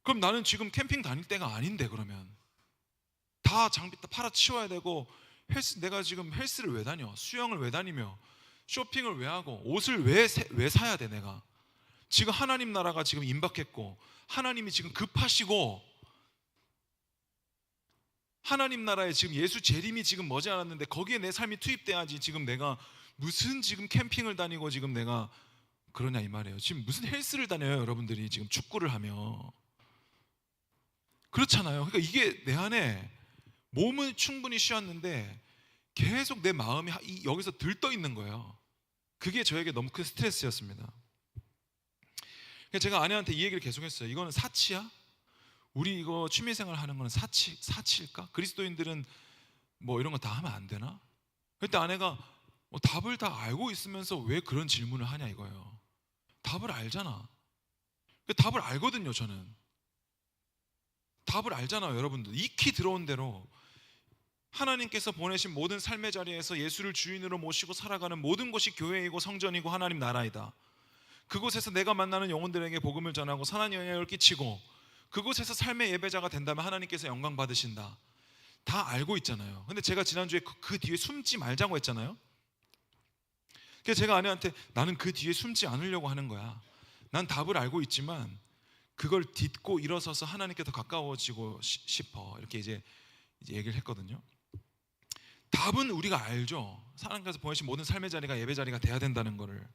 그럼 나는 지금 캠핑 다닐 때가 아닌데, 그러면 다 장비 다 팔아 치워야 되고, 내가 지금 헬스를 왜 다녀? 수영을 왜 다니며? 쇼핑을 왜 하고? 옷을 왜 사야 돼? 내가 지금 하나님 나라가 지금 임박했고 하나님이 지금 급하시고 하나님 나라에 지금 예수 재림이 지금 머지않았는데 거기에 내 삶이 투입돼야지. 지금 내가 무슨 지금 캠핑을 다니고 지금 내가 그러냐 이 말이에요. 지금 무슨 헬스를 다녀요 여러분들이 지금 축구를 하며. 그렇잖아요. 그러니까 이게 내 안에 몸은 충분히 쉬었는데 계속 내 마음이 여기서 들떠 있는 거예요. 그게 저에게 너무 큰 스트레스였습니다. 그래서 제가 아내한테 이 얘기를 계속했어요. 이거는 사치야? 우리 이거 취미생활 하는 거는 사치일까? 그리스도인들은 뭐 이런 거 다 하면 안 되나? 그때 아내가 답을 다 알고 있으면서 왜 그런 질문을 하냐 이거예요. 답을 알잖아. 답을 알거든요. 저는 답을 알잖아요. 여러분들 익히 들어온 대로 하나님께서 보내신 모든 삶의 자리에서 예수를 주인으로 모시고 살아가는 모든 것이 교회이고 성전이고 하나님 나라이다. 그곳에서 내가 만나는 영혼들에게 복음을 전하고 선한 영향을 끼치고 그곳에서 삶의 예배자가 된다면 하나님께서 영광 받으신다. 다 알고 있잖아요. 근데 제가 지난주에 그 뒤에 숨지 말자고 했잖아요. 그래서 제가 아내한테 나는 그 뒤에 숨지 않으려고 하는 거야. 난 답을 알고 있지만 그걸 딛고 일어서서 하나님께 더 가까워지고 싶어. 이렇게 이제 얘기를 했거든요. 답은 우리가 알죠. 하나님께서 보내신 모든 삶의 자리가 예배 자리가 돼야 된다는 거를.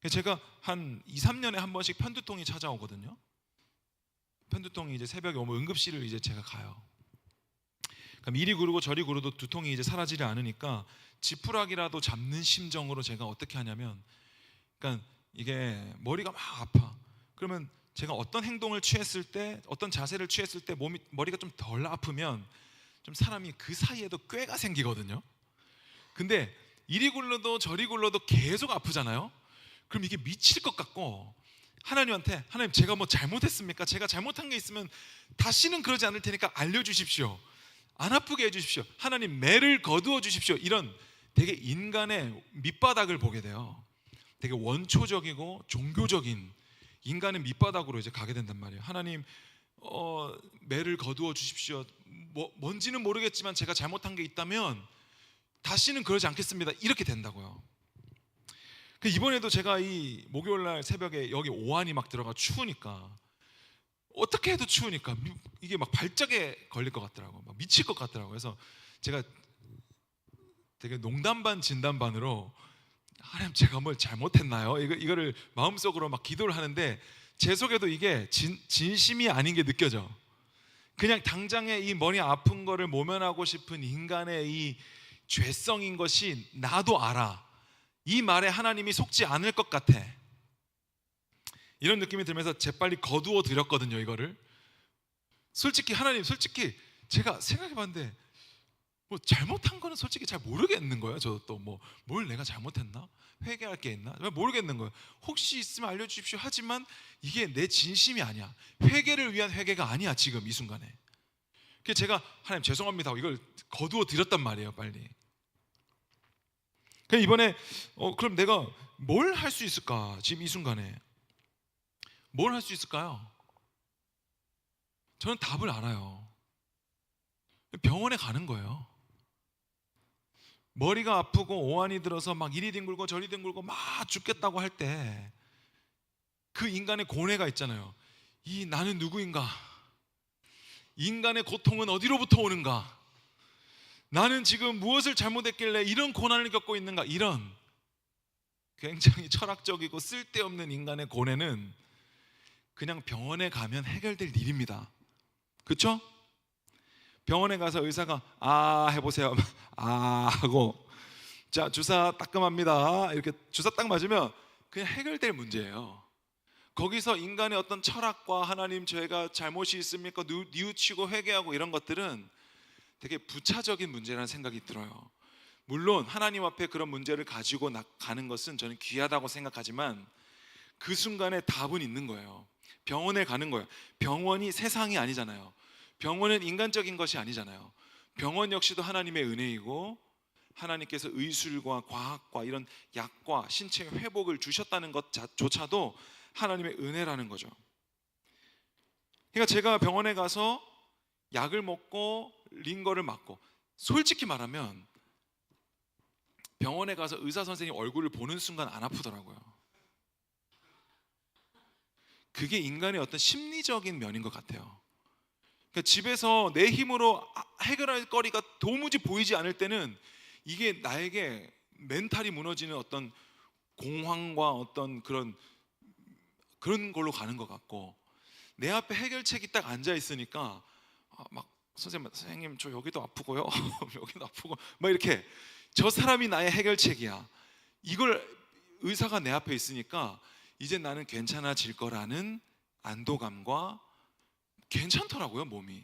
제가 한 2, 3년에 한 번씩 편두통이 찾아오거든요. 편두통이 이제 새벽에 오면 응급실을 이제 제가 가요. 그럼 이리 구르고 저리 구르도 두통이 이제 사라지지 않으니까 지푸라기라도 잡는 심정으로 제가 어떻게 하냐면, 그러니까 이게 머리가 막 아파. 그러면 제가 어떤 행동을 취했을 때, 어떤 자세를 취했을 때 머리가 좀 덜 아프면 좀 사람이 그 사이에도 꾀가 생기거든요. 근데 이리 굴러도 저리 굴러도 계속 아프잖아요. 그럼 이게 미칠 것 같고 하나님한테, 하나님 제가 뭐 잘못했습니까? 제가 잘못한 게 있으면 다시는 그러지 않을 테니까 알려주십시오. 안 아프게 해주십시오. 하나님 매를 거두어 주십시오. 이런 되게 인간의 밑바닥을 보게 돼요. 되게 원초적이고 종교적인 인간의 밑바닥으로 이제 가게 된단 말이에요. 하나님 매를 거두어 주십시오. 뭔지는 모르겠지만 제가 잘못한 게 있다면 다시는 그러지 않겠습니다. 이렇게 된다고요. 이번에도 제가 이 목요일날 새벽에 여기 오한이 막 들어가 추우니까, 어떻게 해도 추우니까 이게 막 발작에 걸릴 것 같더라고. 막 미칠 것 같더라고. 그래서 제가 되게 농담 반 진담 반으로 하나님 제가 뭘 잘못했나요? 이거를 마음속으로 막 기도를 하는데 제 속에도 이게 진심이 아닌 게 느껴져. 그냥 당장에 이 머리 아픈 거를 모면하고 싶은 인간의 이 죄성인 것이 나도 알아. 이 말에 하나님이 속지 않을 것 같아. 이런 느낌이 들면서 재빨리 거두어 드렸거든요. 이거를 솔직히 하나님, 솔직히 제가 생각해봤는데 뭐 잘못한 거는 솔직히 잘 모르겠는 거예요. 저도 또 뭘 내가 잘못했나? 회개할 게 있나? 모르겠는 거예요. 혹시 있으면 알려주십시오. 하지만 이게 내 진심이 아니야. 회개를 위한 회개가 아니야. 지금 이 순간에. 그래서 제가 하나님 죄송합니다 하고 이걸 거두어 드렸단 말이에요. 빨리. 그래서 이번에 그럼 내가 뭘 할 수 있을까? 지금 이 순간에 뭘 할 수 있을까요? 저는 답을 알아요. 병원에 가는 거예요. 머리가 아프고 오한이 들어서 막 이리 뒹굴고 저리 뒹굴고 막 죽겠다고 할 때 그 인간의 고뇌가 있잖아요. 이 나는 누구인가? 인간의 고통은 어디로부터 오는가? 나는 지금 무엇을 잘못했길래 이런 고난을 겪고 있는가? 이런 굉장히 철학적이고 쓸데없는 인간의 고뇌는 그냥 병원에 가면 해결될 일입니다. 그렇죠? 병원에 가서 의사가 해보세요. 하고 자 주사 따끔합니다. 이렇게 주사 딱 맞으면 그냥 해결될 문제예요. 거기서 인간의 어떤 철학과 하나님 저희가 잘못이 있습니까? 뉘우치고 회개하고 이런 것들은 되게 부차적인 문제라는 생각이 들어요. 물론 하나님 앞에 그런 문제를 가지고 가는 것은 저는 귀하다고 생각하지만 그 순간에 답은 있는 거예요. 병원에 가는 거예요. 병원이 세상이 아니잖아요. 병원은 인간적인 것이 아니잖아요. 병원 역시도 하나님의 은혜이고 하나님께서 의술과 과학과 이런 약과 신체 회복을 주셨다는 것조차도 하나님의 은혜라는 거죠. 그러니까 제가 병원에 가서 약을 먹고 링거를 맞고, 솔직히 말하면 병원에 가서 의사 선생님 얼굴을 보는 순간 안 아프더라고요. 그게 인간의 어떤 심리적인 면인 것 같아요. 그러니까 집에서 내 힘으로 해결할 거리가 도무지 보이지 않을 때는 이게 나에게 멘탈이 무너지는 어떤 공황과 어떤 그런 걸로 가는 것 같고, 내 앞에 해결책이 딱 앉아 있으니까 막 선생님 저 여기도 아프고요. 여기도 아프고 막 이렇게 저 사람이 나의 해결책이야. 이걸 의사가 내 앞에 있으니까 이제 나는 괜찮아질 거라는 안도감과 괜찮더라고요 몸이.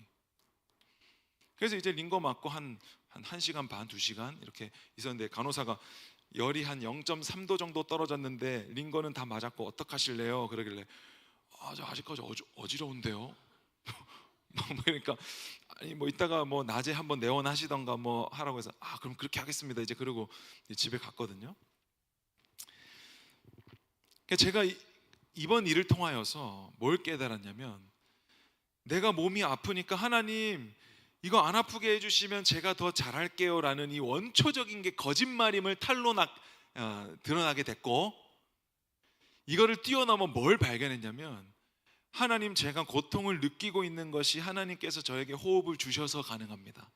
그래서 이제 링거 맞고 한 1시간 반 2시간 이렇게 있었는데 간호사가 열이 한 0.3도 정도 떨어졌는데 링거는 다 맞았고 어떡하실래요? 그러길래 저 아직까지 어지러운데요. 그러니까 아니 이따가 낮에 한번 내원하시던가 하라고 해서 그럼 그렇게 하겠습니다. 이제 그러고 집에 갔거든요. 제가 이번 일을 통하여서 뭘 깨달았냐면, 내가 몸이 아프니까 하나님 이거 안 아프게 해주시면 제가 더 잘할게요 라는 이 원초적인 게 거짓말임을 드러나게 됐고, 이거를 뛰어넘어 뭘 발견했냐면, 하나님 제가 고통을 느끼고 있는 것이 하나님께서 저에게 호흡을 주셔서 가능합니다.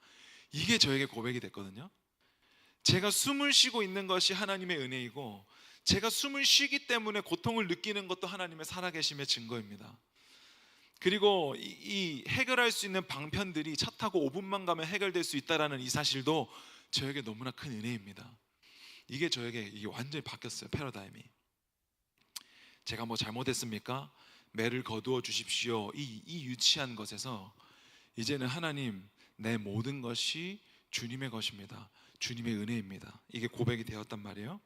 이게 저에게 고백이 됐거든요. 제가 숨을 쉬고 있는 것이 하나님의 은혜이고, 제가 숨을 쉬기 때문에 고통을 느끼는 것도 하나님의 살아계심의 증거입니다. 그리고 이 해결할 수 있는 방편들이 차 타고 5분만 가면 해결될 수 있다는 이 사실도 저에게 너무나 큰 은혜입니다. 이게 저에게 완전히 바뀌었어요. 패러다임이. 제가 잘못했습니까? 매를 거두어 주십시오. 이 유치한 것에서 이제는 하나님 내 모든 것이 주님의 것입니다. 주님의 은혜입니다. 이게 고백이 되었단 말이에요.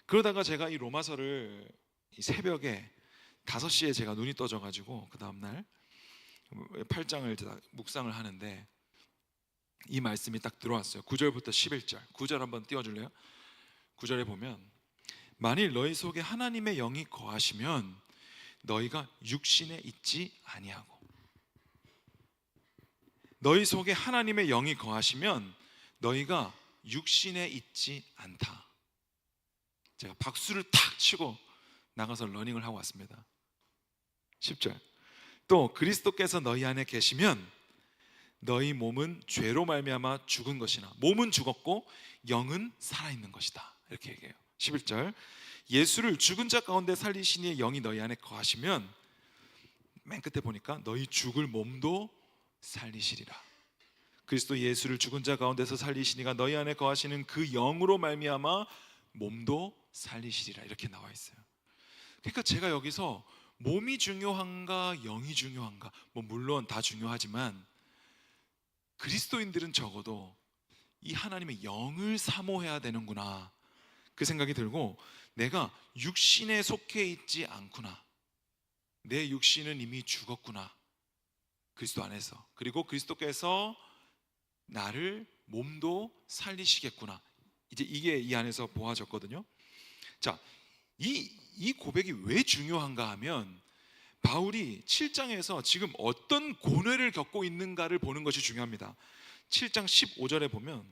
그러다가 제가 이 로마서를 이 새벽에 5시에 제가 눈이 떠져가지고 그 다음날 8장을 묵상을 하는데 이 말씀이 딱 들어왔어요. 9절부터 11절. 9절 한번 띄워줄래요? 9절에 보면, 만일 너희 속에 하나님의 영이 거하시면 너희가 육신에 있지 아니하고. 너희 속에 하나님의 영이 거하시면 너희가 육신에 있지 않다. 제가 박수를 탁 치고 나가서 러닝을 하고 왔습니다. 10절. 또 그리스도께서 너희 안에 계시면 너희 몸은 죄로 말미암아 죽은 것이나 몸은 죽었고 영은 살아있는 것이다. 이렇게 얘기해요. 11절. 예수를 죽은 자 가운데 살리시니 영이 너희 안에 거하시면 맨 끝에 보니까 너희 죽을 몸도 살리시리라. 그리스도 예수를 죽은 자 가운데서 살리시니가 너희 안에 거하시는 그 영으로 말미암아 몸도 살리시리라. 이렇게 나와 있어요. 그러니까 제가 여기서 몸이 중요한가 영이 중요한가, 물론 다 중요하지만 그리스도인들은 적어도 이 하나님의 영을 사모해야 되는구나, 그 생각이 들고, 내가 육신에 속해 있지 않구나, 내 육신은 이미 죽었구나 그리스도 안에서, 그리고 그리스도께서 나를 몸도 살리시겠구나, 이제 이게 이 안에서 보아졌거든요. 자, 이 고백이 왜 중요한가 하면 바울이 7장에서 지금 어떤 고뇌를 겪고 있는가를 보는 것이 중요합니다. 7장 15절에 보면,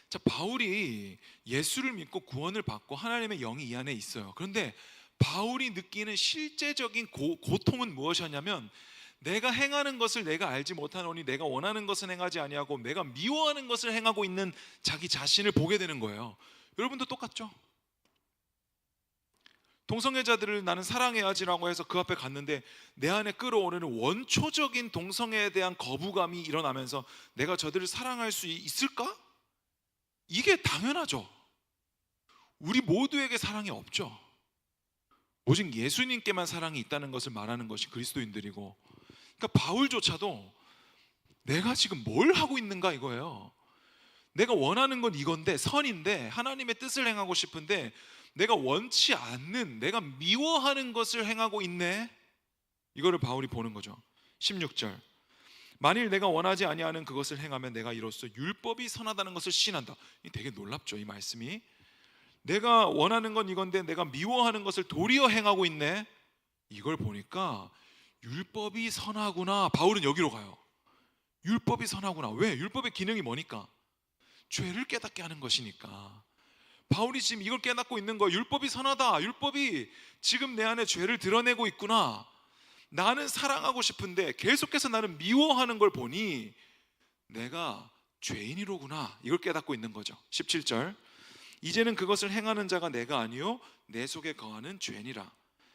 자, 바울이 예수를 믿고 구원을 받고 하나님의 영이 이 안에 있어요. 그런데 바울이 느끼는 실제적인 고통은 무엇이었냐면, 내가 행하는 것을 내가 알지 못하노니 내가 원하는 것은 행하지 아니하고 내가 미워하는 것을 행하고 있는 자기 자신을 보게 되는 거예요. 여러분도 똑같죠? 동성애자들을 나는 사랑해야지라고 해서 그 앞에 갔는데 내 안에 끌어오르는 원초적인 동성애에 대한 거부감이 일어나면서 내가 저들을 사랑할 수 있을까? 이게 당연하죠. 우리 모두에게 사랑이 없죠. 오직 예수님께만 사랑이 있다는 것을 말하는 것이 그리스도인들이고, 그러니까 바울조차도 내가 지금 뭘 하고 있는가 이거예요. 내가 원하는 건 이건데, 선인데, 하나님의 뜻을 행하고 싶은데 내가 원치 않는, 내가 미워하는 것을 행하고 있네. 이거를 바울이 보는 거죠. 16절. 만일 내가 원하지 아니하는 그것을 행하면 내가 이로써 율법이 선하다는 것을 시인한다. 되게 놀랍죠, 이 말씀이. 내가 원하는 건 이건데 내가 미워하는 것을 도리어 행하고 있네. 이걸 보니까 율법이 선하구나. 바울은 여기로 가요. 율법이 선하구나. 왜? 율법의 기능이 뭐니까? 죄를 깨닫게 하는 것이니까. 바울이 지금 이걸 깨닫고 있는 거예요. 율법이 선하다. 율법이 지금 내 안에 죄를 드러내고 있구나. 나는 사랑하고 싶은데 계속해서 나는 미워하는 걸 보니 내가 죄인이로구나. 이걸 깨닫고 있는 거죠. 17절. 이제는 그것을 행하는 자가 내가 아니요 내 속에 거하는 죄니라.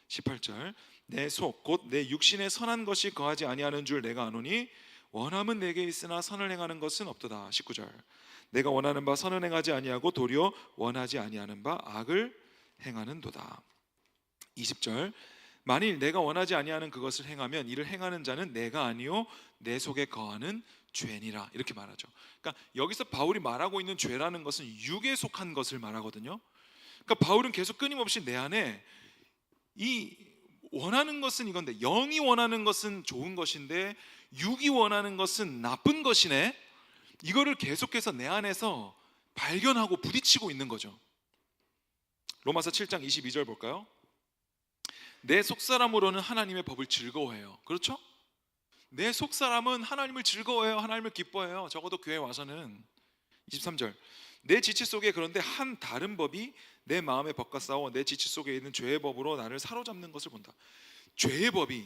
18절. 내 속 곧 내 육신에 선한 것이 거하지 아니하는 줄 내가 아노니 원함은 내게 있으나 선을 행하는 것은 없도다. 19절. 내가 원하는 바 선을 행하지 아니하고 도리어 원하지 아니하는 바 악을 행하는도다. 20절. 만일 내가 원하지 아니하는 그것을 행하면 이를 행하는 자는 내가 아니요 내 속에 거하는 죄니라. 이렇게 말하죠. 그러니까 여기서 바울이 말하고 있는 죄라는 것은 육에 속한 것을 말하거든요. 그러니까 바울은 계속 끊임없이 내 안에 이 원하는 것은 이건데, 영이 원하는 것은 좋은 것인데 육이 원하는 것은 나쁜 것이네. 이거를 계속해서 내 안에서 발견하고 부딪히고 있는 거죠. 로마서 7장 22절 볼까요? 내 속사람으로는 하나님의 법을 즐거워해요. 그렇죠? 내 속사람은 하나님을 즐거워해요. 하나님을 기뻐해요. 적어도 교회 와서는. 23절. 내 지체 속에 그런데 한 다른 법이 내 마음의 법과 싸워 내 지체 속에 있는 죄의 법으로 나를 사로잡는 것을 본다. 죄의 법이,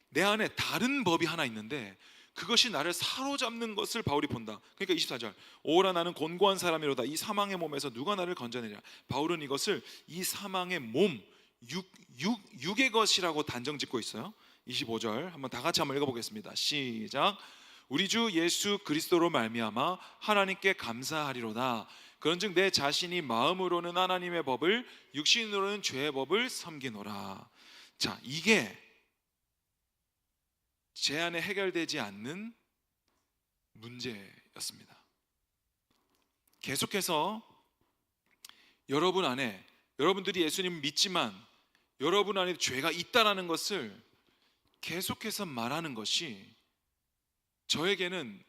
내 안에 다른 법이 하나 있는데 그것이 나를 사로잡는 것을 바울이 본다. 그러니까 24절. 오라 나는 곤고한 사람이로다. 이 사망의 몸에서 누가 나를 건져내랴. 바울은 이것을 이 사망의 몸, 육의 것이라고 단정짓고 있어요. 25절 한번 다 같이 한번 읽어보겠습니다. 시작. 우리 주 예수 그리스도로 말미암아 하나님께 감사하리로다. 그런즉 내 자신이 마음으로는 하나님의 법을, 육신으로는 죄의 법을 섬기노라. 자, 이게 제 안에 해결되지 않는 문제였습니다. 계속해서 여러분 안에, 여러분들이 예수님을 믿지만 여러분 안에 죄가 있다라는 것을 계속해서 말하는 것이 저에게는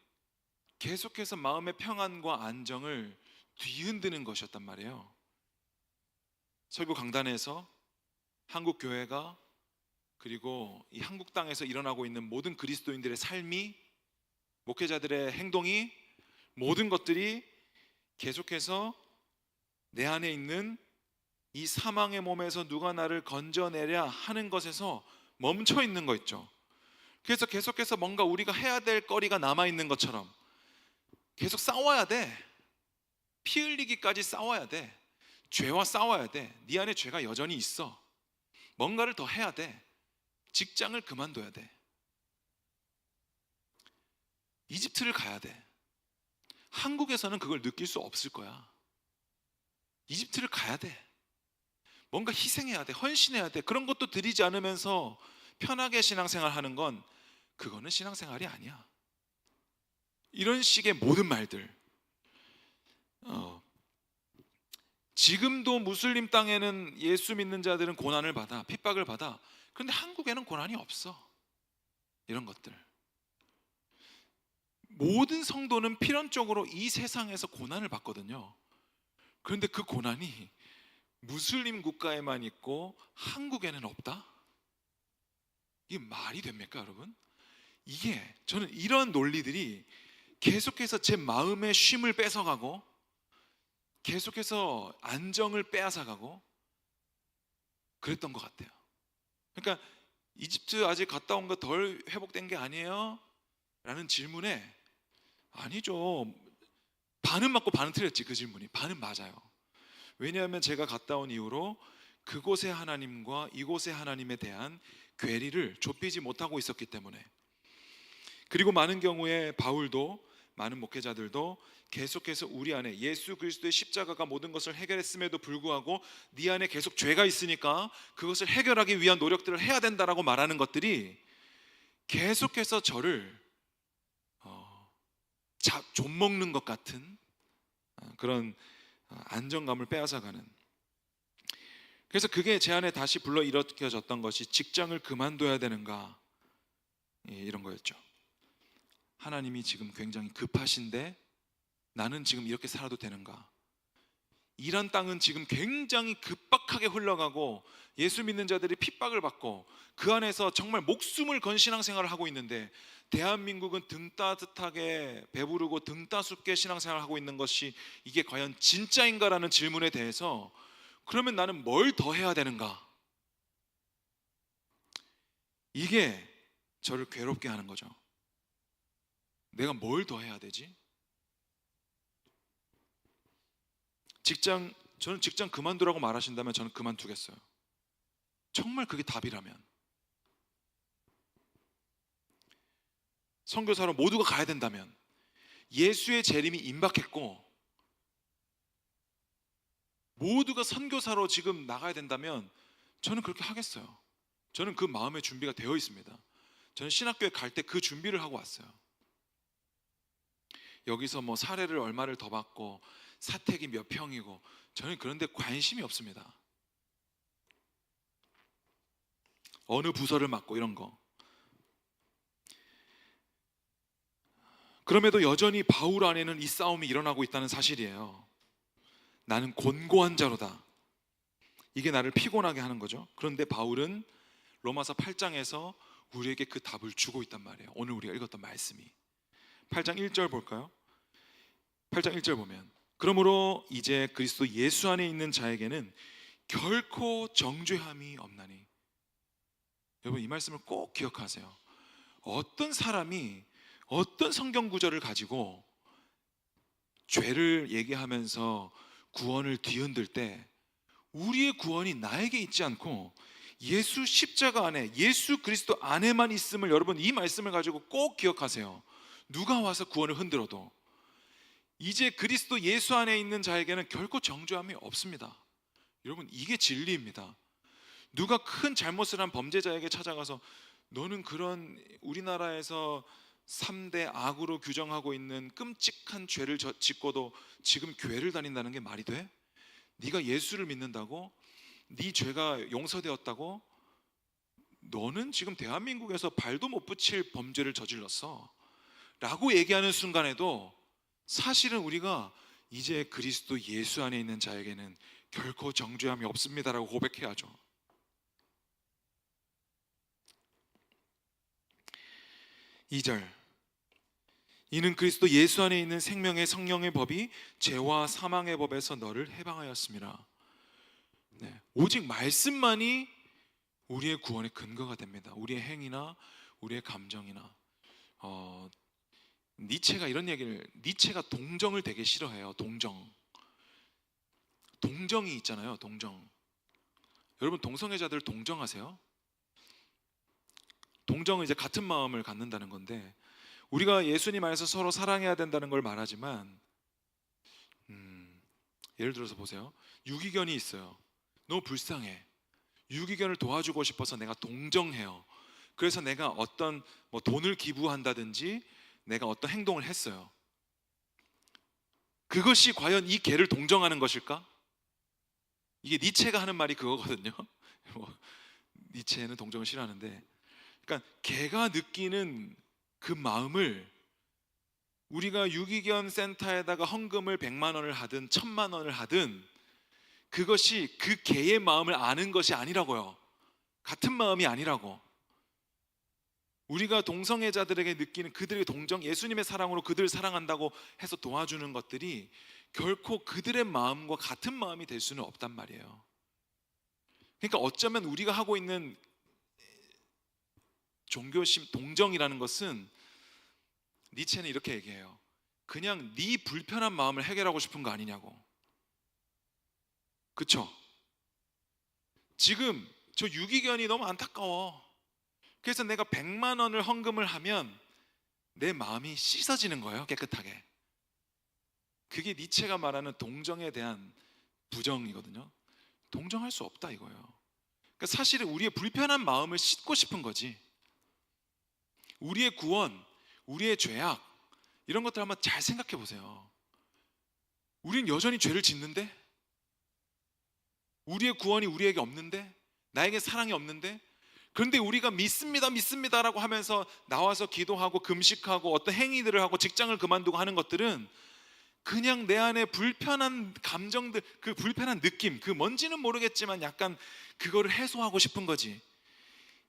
계속해서 마음의 평안과 안정을 뒤흔드는 것이었단 말이에요. 설교 강단에서 한국 교회가, 그리고 이 한국 땅에서 일어나고 있는 모든 그리스도인들의 삶이 목회자들의 행동이, 모든 것들이 계속해서 내 안에 있는 이 사망의 몸에서 누가 나를 건져내랴 하는 것에서 멈춰 있는 거 있죠. 그래서 계속해서 뭔가 우리가 해야 될 거리가 남아 있는 것처럼 계속 싸워야 돼. 피 흘리기까지 싸워야 돼. 죄와 싸워야 돼. 네 안에 죄가 여전히 있어. 뭔가를 더 해야 돼. 직장을 그만둬야 돼. 이집트를 가야 돼. 한국에서는 그걸 느낄 수 없을 거야. 이집트를 가야 돼. 뭔가 희생해야 돼. 헌신해야 돼. 그런 것도 드리지 않으면서 편하게 신앙생활 하는 건 그거는 신앙생활이 아니야. 이런 식의 모든 말들. 지금도 무슬림 땅에는 예수 믿는 자들은 고난을 받아, 핍박을 받아. 그런데 한국에는 고난이 없어. 이런 것들. 모든 성도는 필연적으로 이 세상에서 고난을 받거든요. 그런데 그 고난이 무슬림 국가에만 있고 한국에는 없다? 이게 말이 됩니까, 여러분? 이게 저는 이런 논리들이 계속해서 제 마음의 쉼을 뺏어가고 계속해서 안정을 빼앗아가고 그랬던 것 같아요. 그러니까 이집트 아직 갔다 온 거 덜 회복된 게 아니에요? 라는 질문에 아니죠. 반은 맞고 반은 틀렸지. 그 질문이 반은 맞아요. 왜냐하면 제가 갔다 온 이후로 그곳의 하나님과 이곳의 하나님에 대한 괴리를 좁히지 못하고 있었기 때문에. 그리고 많은 경우에 바울도, 많은 목회자들도 계속해서 우리 안에 예수 그리스도의 십자가가 모든 것을 해결했음에도 불구하고 네 안에 계속 죄가 있으니까 그것을 해결하기 위한 노력들을 해야 된다라고 말하는 것들이 계속해서 저를 좀먹는 것 같은 그런 안정감을 빼앗아가는. 그래서 그게 제 안에 다시 불러일으켜졌던 것이 직장을 그만둬야 되는가, 이런 거였죠. 하나님이 지금 굉장히 급하신데 나는 지금 이렇게 살아도 되는가? 이란 땅은 지금 굉장히 급박하게 흘러가고 예수 믿는 자들이 핍박을 받고 그 안에서 정말 목숨을 건 신앙생활을 하고 있는데 대한민국은 등 따뜻하게 배부르고 등 따숩게 신앙생활을 하고 있는 것이 이게 과연 진짜인가라는 질문에 대해서 그러면 나는 뭘 더 해야 되는가? 이게 저를 괴롭게 하는 거죠. 내가 뭘 더 해야 되지? 저는 직장 그만두라고 말하신다면 저는 그만두겠어요. 정말 그게 답이라면. 선교사로 모두가 가야 된다면, 예수의 재림이 임박했고 모두가 선교사로 지금 나가야 된다면 저는 그렇게 하겠어요. 저는 그 마음의 준비가 되어 있습니다. 저는 신학교에 갈 때 그 준비를 하고 왔어요. 여기서 뭐 사례를 얼마를 더 받고 사택이 몇 평이고 저는 그런 데 관심이 없습니다. 어느 부서를 맡고 이런 거. 그럼에도 여전히 바울 안에는 이 싸움이 일어나고 있다는 사실이에요. 나는 곤고한 자로다. 이게 나를 피곤하게 하는 거죠. 그런데 바울은 로마서 8장에서 우리에게 그 답을 주고 있단 말이에요. 오늘 우리가 읽었던 말씀이 8장 1절 볼까요? 8장 1절 보면 그러므로 이제 그리스도 예수 안에 있는 자에게는 결코 정죄함이 없나니. 여러분 이 말씀을 꼭 기억하세요. 어떤 사람이 어떤 성경 구절을 가지고 죄를 얘기하면서 구원을 뒤흔들 때 우리의 구원이 나에게 있지 않고 예수 십자가 안에, 예수 그리스도 안에만 있음을 여러분 이 말씀을 가지고 꼭 기억하세요. 누가 와서 구원을 흔들어도 이제 그리스도 예수 안에 있는 자에게는 결코 정죄함이 없습니다. 여러분 이게 진리입니다. 누가 큰 잘못을 한 범죄자에게 찾아가서 너는 그런 우리나라에서 3대 악으로 규정하고 있는 끔찍한 죄를 짓고도 지금 교회를 다닌다는 게 말이 돼? 네가 예수를 믿는다고? 네 죄가 용서되었다고? 너는 지금 대한민국에서 발도 못 붙일 범죄를 저질렀어 라고 얘기하는 순간에도 사실은 우리가 이제 그리스도 예수 안에 있는 자에게는 결코 정죄함이 없습니다라고 고백해야죠. 이는 그리스도 예수 안에 있는 생명의 성령의 법이 죄와 사망의 법에서 너를 해방하였습니다. 네, 오직 말씀만이 우리의 구원의 근거가 됩니다. 우리의 행위나 우리의 감정이나 니체가 이런 얘기를, 니체가 동정을 되게 싫어해요. 동정이 있잖아요. 동정. 여러분 동성애자들 동정하세요? 동정은 이제 같은 마음을 갖는다는 건데, 우리가 예수님 안에서 서로 사랑해야 된다는 걸 말하지만 예를 들어서 보세요. 유기견이 있어요. 너무 불쌍해. 유기견을 도와주고 싶어서 내가 동정해요. 그래서 내가 어떤 돈을 기부한다든지 내가 어떤 행동을 했어요. 그것이 과연 이 개를 동정하는 것일까? 이게 니체가 하는 말이 그거거든요. 니체는 동정을 싫어하는데, 그러니까 개가 느끼는 그 마음을 우리가 유기견 센터에다가 헌금을 100만 원을 하든 1000만 원을 하든 그것이 그 개의 마음을 아는 것이 아니라고요. 같은 마음이 아니라고. 우리가 동성애자들에게 느끼는 그들의 동정, 예수님의 사랑으로 그들을 사랑한다고 해서 도와주는 것들이 결코 그들의 마음과 같은 마음이 될 수는 없단 말이에요. 그러니까 어쩌면 우리가 하고 있는 종교심, 동정이라는 것은 니체는 이렇게 얘기해요. 그냥 네 불편한 마음을 해결하고 싶은 거 아니냐고. 그쵸? 지금 저 유기견이 너무 안타까워. 그래서 내가 100만 원을 헌금을 하면 내 마음이 씻어지는 거예요. 깨끗하게. 그게 니체가 말하는 동정에 대한 부정이거든요. 동정할 수 없다 이거예요. 그러니까 사실은 우리의 불편한 마음을 씻고 싶은 거지. 우리의 구원, 우리의 죄악, 이런 것들 한번 잘 생각해 보세요. 우린 여전히 죄를 짓는데, 우리의 구원이 우리에게 없는데, 나에게 사랑이 없는데, 그런데 우리가 믿습니다라고 하면서 나와서 기도하고 금식하고 어떤 행위들을 하고 직장을 그만두고 하는 것들은 그냥 내 안에 불편한 감정들, 그 불편한 느낌, 그 뭔지는 모르겠지만 약간 그거를 해소하고 싶은 거지.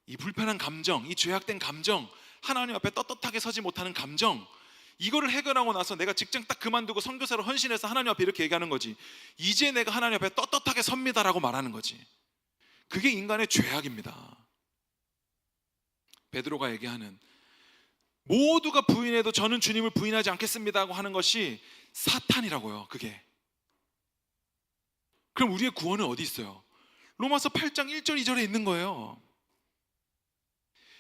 이 불편한 감정, 이 죄악된 감정, 하나님 앞에 떳떳하게 서지 못하는 감정, 이거를 해결하고 나서 내가 직장 딱 그만두고 선교사로 헌신해서 하나님 앞에 이렇게 얘기하는 거지. 이제 내가 하나님 앞에 떳떳하게 섭니다라고 말하는 거지. 그게 인간의 죄악입니다. 베드로가 얘기하는 모두가 부인해도 저는 주님을 부인하지 않겠습니다 하고 하는 것이 사탄이라고요. 그게. 그럼 우리의 구원은 어디 있어요? 로마서 8장 1절 2절에 있는 거예요.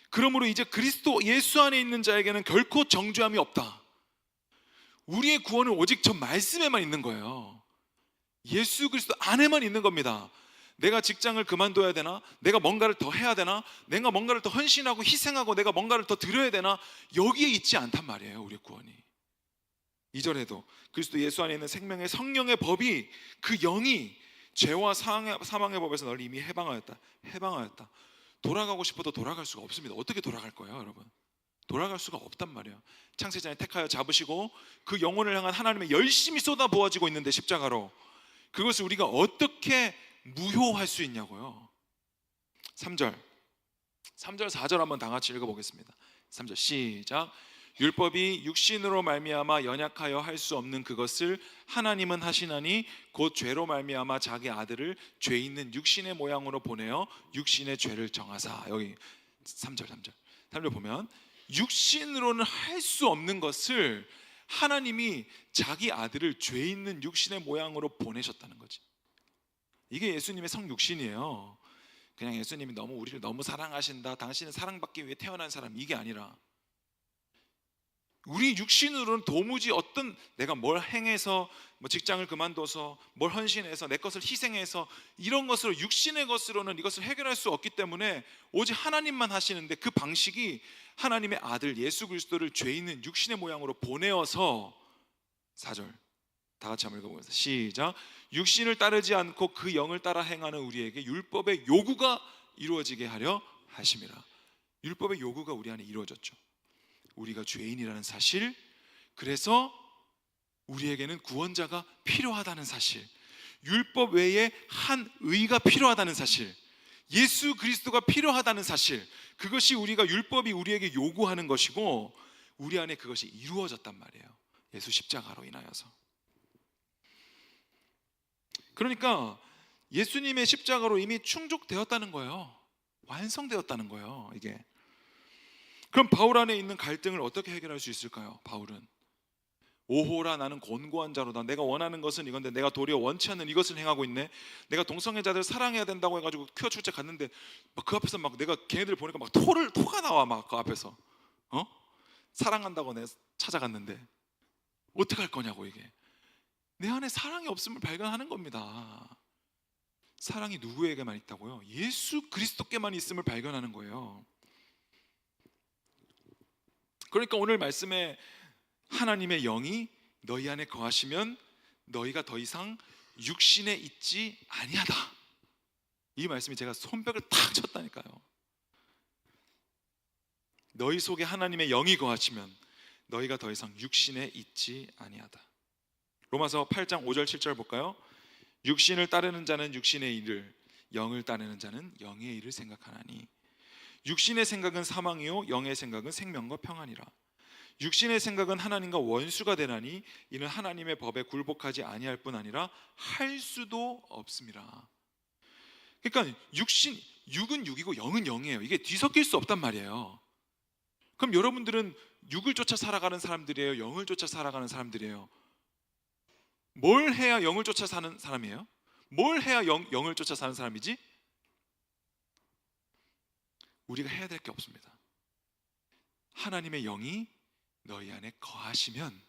그러므로 이제 그리스도 예수 안에 있는 자에게는 결코 정죄함이 없다. 우리의 구원은 오직 저 말씀에만 있는 거예요. 예수 그리스도 안에만 있는 겁니다. 내가 직장을 그만둬야 되나? 내가 뭔가를 더 해야 되나? 내가 뭔가를 더 헌신하고 희생하고 내가 뭔가를 더 드려야 되나? 여기에 있지 않단 말이에요. 우리의 구원이. 2절에도 그리스도 예수 안에 있는 생명의 성령의 법이, 그 영이 죄와 사망의 법에서 너를 이미 해방하였다. 돌아가고 싶어도 돌아갈 수가 없습니다. 어떻게 돌아갈 거예요, 여러분? 돌아갈 수가 없단 말이에요. 창세전에 택하여 잡으시고 그 영혼을 향한 하나님의 열심히 쏟아부어지고 있는데 십자가로, 그것을 우리가 어떻게 무효할 수 있냐고요. 3절 4절 한번 다 같이 읽어보겠습니다. 3절 시작. 율법이 육신으로 말미암아 연약하여 할 수 없는 그것을 하나님은 하시나니 곧 죄로 말미암아 자기 아들을 죄 있는 육신의 모양으로 보내어 육신의 죄를 정하사. 여기 3절 보면 육신으로는 할 수 없는 것을 하나님이 자기 아들을 죄 있는 육신의 모양으로 보내셨다는 거지. 이게 예수님의 성육신이에요. 그냥 예수님이 너무 우리를 너무 사랑하신다, 당신은 사랑받기 위해 태어난 사람, 이게 아니라 우리 육신으로는 도무지 어떤 내가 뭘 행해서 직장을 그만둬서 뭘 헌신해서 내 것을 희생해서 이런 것으로 육신의 것으로는 이것을 해결할 수 없기 때문에 오직 하나님만 하시는데, 그 방식이 하나님의 아들 예수 그리스도를 죄 있는 육신의 모양으로 보내어서 4절 다 같이 한번 읽어보겠습니다. 시작. 육신을 따르지 않고 그 영을 따라 행하는 우리에게 율법의 요구가 이루어지게 하려 하심이라. 율법의 요구가 우리 안에 이루어졌죠. 우리가 죄인이라는 사실, 그래서 우리에게는 구원자가 필요하다는 사실, 율법 외에 한 의가 필요하다는 사실, 예수 그리스도가 필요하다는 사실, 그것이 율법이 우리에게 요구하는 것이고 우리 안에 그것이 이루어졌단 말이에요. 예수 십자가로 인하여서. 그러니까 예수님의 십자가로 이미 충족되었다는 거예요. 완성되었다는 거예요, 이게. 그럼 바울 안에 있는 갈등을 어떻게 해결할 수 있을까요? 바울은 오호라 나는 곤고한 자로다. 내가 원하는 것은 이건데 내가 도리어 원치 않는 이것을 행하고 있네. 내가 동성애자들 사랑해야 된다고 해가지고 큐어 출제 갔는데 막 그 앞에서 막 내가 걔네들 보니까 막 토가 나와. 막 그 앞에서 사랑한다고 내가 찾아갔는데 어떻게 할 거냐고. 이게 내 안에 사랑이 없음을 발견하는 겁니다. 사랑이 누구에게만 있다고요? 예수 그리스도께만 있음을 발견하는 거예요. 그러니까 오늘 말씀에 하나님의 영이 너희 안에 거하시면 너희가 더 이상 육신에 있지 아니하다. 이 말씀이 제가 손뼉을 탁 쳤다니까요. 너희 속에 하나님의 영이 거하시면 너희가 더 이상 육신에 있지 아니하다. 로마서 8장 5절 7절 볼까요? 육신을 따르는 자는 육신의 일을, 영을 따르는 자는 영의 일을 생각하나니 육신의 생각은 사망이요 영의 생각은 생명과 평안이라. 육신의 생각은 하나님과 원수가 되나니 이는 하나님의 법에 굴복하지 아니할 뿐 아니라 할 수도 없음이라. 그러니까 육은 육이고 영은 영이에요. 이게 뒤섞일 수 없단 말이에요. 그럼 여러분들은 육을 쫓아 살아가는 사람들이에요? 영을 쫓아 살아가는 사람들이에요? 뭘 해야 영을 쫓아 사는 사람이에요? 뭘 해야 영을 쫓아 사는 사람이지? 우리가 해야 될 게 없습니다. 하나님의 영이 너희 안에 거하시면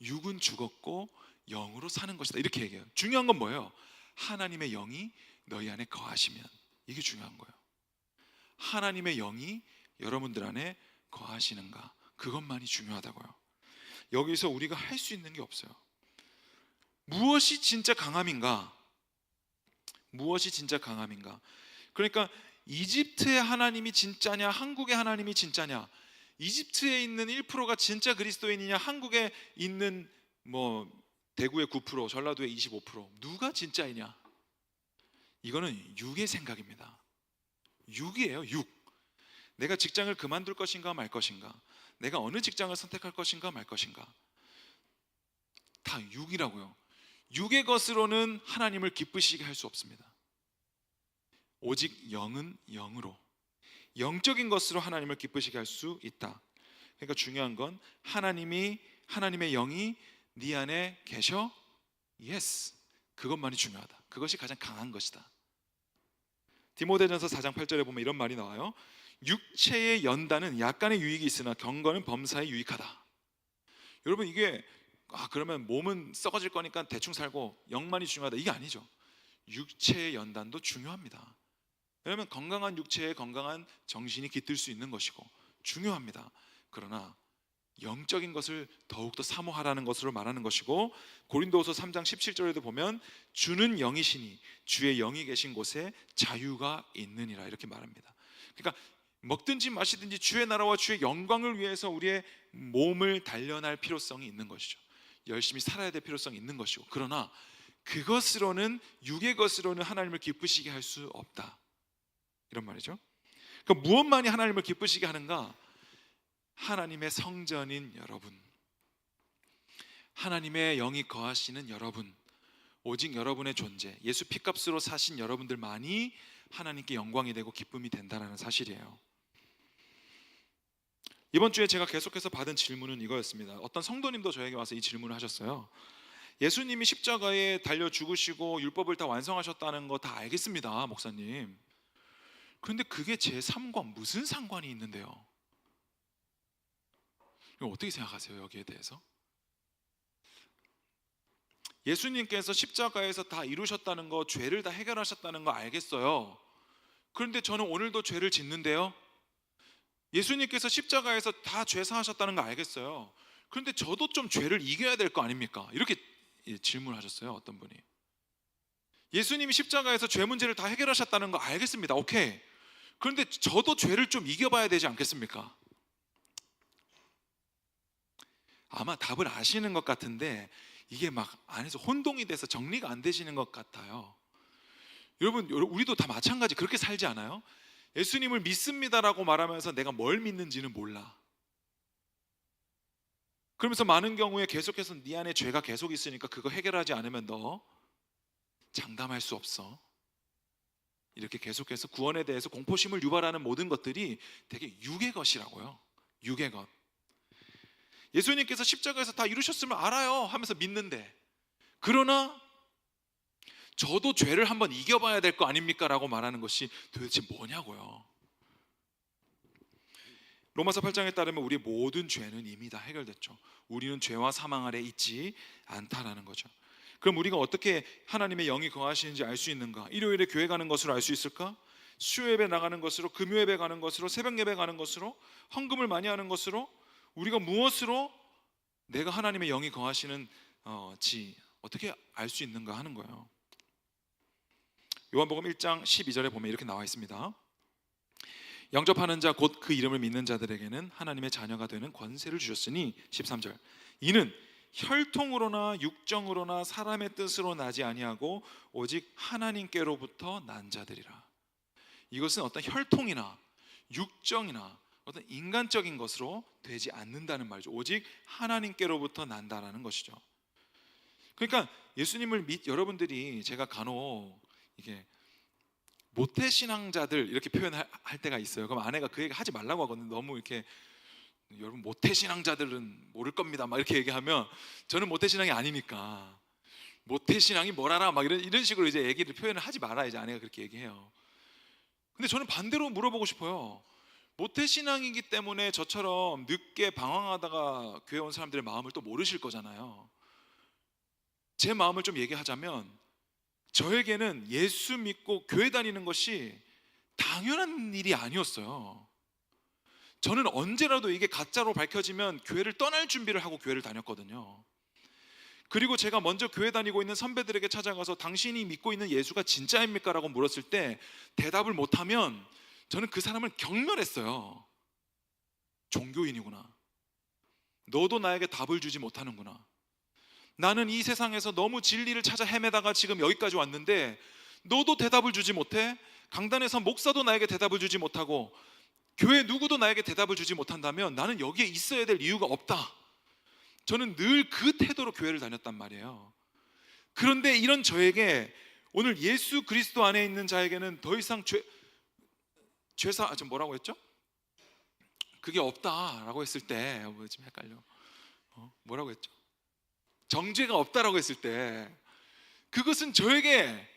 육은 죽었고 영으로 사는 것이다. 이렇게 얘기해요. 중요한 건 뭐예요? 하나님의 영이 너희 안에 거하시면. 이게 중요한 거예요. 하나님의 영이 여러분들 안에 거하시는가, 그것만이 중요하다고요. 여기서 우리가 할 수 있는 게 없어요. 무엇이 진짜 강함인가? 무엇이 진짜 강함인가? 그러니까 이집트의 하나님이 진짜냐, 한국의 하나님이 진짜냐, 이집트에 있는 1%가 진짜 그리스도인이냐, 한국에 있는 대구의 9%, 전라도의 25%, 누가 진짜이냐? 이거는 육의 생각입니다. 육이에요, 육. 내가 직장을 그만둘 것인가 말 것인가, 내가 어느 직장을 선택할 것인가 말 것인가, 다 육이라고요. 육의 것으로는 하나님을 기쁘시게 할 수 없습니다. 오직 영은 영으로, 영적인 것으로 하나님을 기쁘시게 할 수 있다. 그러니까 중요한 건 하나님의 영이 네 안에 계셔? 예스. 그것만이 중요하다. 그것이 가장 강한 것이다. 디모데전서 4장 8절에 보면 이런 말이 나와요. 육체의 연단은 약간의 유익이 있으나 경건은 범사에 유익하다. 여러분, 이게 그러면 몸은 썩어질 거니까 대충 살고 영만이 중요하다, 이게 아니죠. 육체의 연단도 중요합니다. 왜냐하면 건강한 육체에 건강한 정신이 깃들 수 있는 것이고 중요합니다. 그러나 영적인 것을 더욱더 사모하라는 것으로 말하는 것이고, 고린도후서 3장 17절에도 보면 주는 영이시니 주의 영이 계신 곳에 자유가 있느니라, 이렇게 말합니다. 그러니까 먹든지 마시든지 주의 나라와 주의 영광을 위해서 우리의 몸을 단련할 필요성이 있는 것이죠. 열심히 살아야 될 필요성이 있는 것이고, 그러나 그것으로는, 육의 것으로는 하나님을 기쁘시게 할 수 없다, 이런 말이죠. 그러니까 무엇만이 하나님을 기쁘시게 하는가? 하나님의 성전인 여러분, 하나님의 영이 거하시는 여러분, 오직 여러분의 존재, 예수 피값으로 사신 여러분들만이 하나님께 영광이 되고 기쁨이 된다는 사실이에요. 이번 주에 제가 계속해서 받은 질문은 이거였습니다. 어떤 성도님도 저에게 와서 이 질문을 하셨어요. 예수님이 십자가에 달려 죽으시고 율법을 다 완성하셨다는 거 다 알겠습니다, 목사님. 그런데 그게 제 삶과 무슨 상관이 있는데요? 어떻게 생각하세요, 여기에 대해서? 예수님께서 십자가에서 다 이루셨다는 거, 죄를 다 해결하셨다는 거 알겠어요. 그런데 저는 오늘도 죄를 짓는데요. 예수님께서 십자가에서 다 죄 사하셨다는 거 알겠어요. 그런데 저도 좀 죄를 이겨야 될 거 아닙니까? 이렇게 질문하셨어요, 어떤 분이. 예수님이 십자가에서 죄 문제를 다 해결하셨다는 거 알겠습니다. 오케이. 그런데 저도 죄를 좀 이겨봐야 되지 않겠습니까? 아마 답을 아시는 것 같은데 이게 막 안에서 혼동이 돼서 정리가 안 되시는 것 같아요. 여러분, 우리도 다 마찬가지, 그렇게 살지 않아요? 예수님을 믿습니다라고 말하면서 내가 뭘 믿는지는 몰라. 그러면서 많은 경우에 계속해서 네 안에 죄가 계속 있으니까 그거 해결하지 않으면 너 장담할 수 없어. 이렇게 계속해서 구원에 대해서 공포심을 유발하는 모든 것들이 되게 육의 것이라고요. 육의 것. 예수님께서 십자가에서 다 이루셨으면 알아요 하면서 믿는데, 그러나 저도 죄를 한번 이겨봐야 될 거 아닙니까? 라고 말하는 것이 도대체 뭐냐고요. 로마서 8장에 따르면 우리 모든 죄는 이미 다 해결됐죠. 우리는 죄와 사망 아래 있지 않다라는 거죠. 그럼 우리가 어떻게 하나님의 영이 거하시는지 알 수 있는가? 일요일에 교회 가는 것으로 알 수 있을까? 수요 예배 나가는 것으로, 금요 예배 가는 것으로, 새벽 예배 가는 것으로, 헌금을 많이 하는 것으로, 우리가 무엇으로 내가 하나님의 영이 거하시는지 어떻게 알 수 있는가 하는 거예요. 요한복음 1장 12절에 보면 이렇게 나와 있습니다. 영접하는 자 곧 그 이름을 믿는 자들에게는 하나님의 자녀가 되는 권세를 주셨으니, 13절, 이는 혈통으로나 육정으로나 사람의 뜻으로 나지 아니하고 오직 하나님께로부터 난 자들이라. 이것은 어떤 혈통이나 육정이나 어떤 인간적인 것으로 되지 않는다는 말이죠. 오직 하나님께로부터 난다라는 것이죠. 그러니까 예수님을 여러분들이, 제가 간혹 이게 모태신앙자들 이렇게 표현할 때가 있어요. 그럼 아내가 그 얘기 하지 말라고 하거든요. 너무 이렇게 여러분 모태신앙자들은 모를 겁니다 막 이렇게 얘기하면 저는 모태신앙이 아니니까 모태신앙이 뭘 알아 막 이런 식으로 이제 얘기를 표현을 하지 마라, 이제 아내가 그렇게 얘기해요. 근데 저는 반대로 물어보고 싶어요. 모태신앙이기 때문에 저처럼 늦게 방황하다가 교회 온 사람들의 마음을 또 모르실 거잖아요. 제 마음을 좀 얘기하자면, 저에게는 예수 믿고 교회 다니는 것이 당연한 일이 아니었어요. 저는 언제라도 이게 가짜로 밝혀지면 교회를 떠날 준비를 하고 교회를 다녔거든요. 그리고 제가 먼저 교회 다니고 있는 선배들에게 찾아가서 당신이 믿고 있는 예수가 진짜입니까? 라고 물었을 때 대답을 못하면 저는 그 사람을 경멸했어요. 종교인이구나. 너도 나에게 답을 주지 못하는구나. 나는 이 세상에서 너무 진리를 찾아 헤매다가 지금 여기까지 왔는데 너도 대답을 주지 못해? 강단에서 목사도 나에게 대답을 주지 못하고 교회 누구도 나에게 대답을 주지 못한다면 나는 여기에 있어야 될 이유가 없다. 저는 늘 그 태도로 교회를 다녔단 말이에요. 그런데 이런 저에게 오늘 예수 그리스도 안에 있는 자에게는 더 이상 뭐라고 했죠? 그게 없다라고 했을 때 지금 헷갈려. 뭐라고 했죠? 정죄가 없다라고 했을 때 그것은 저에게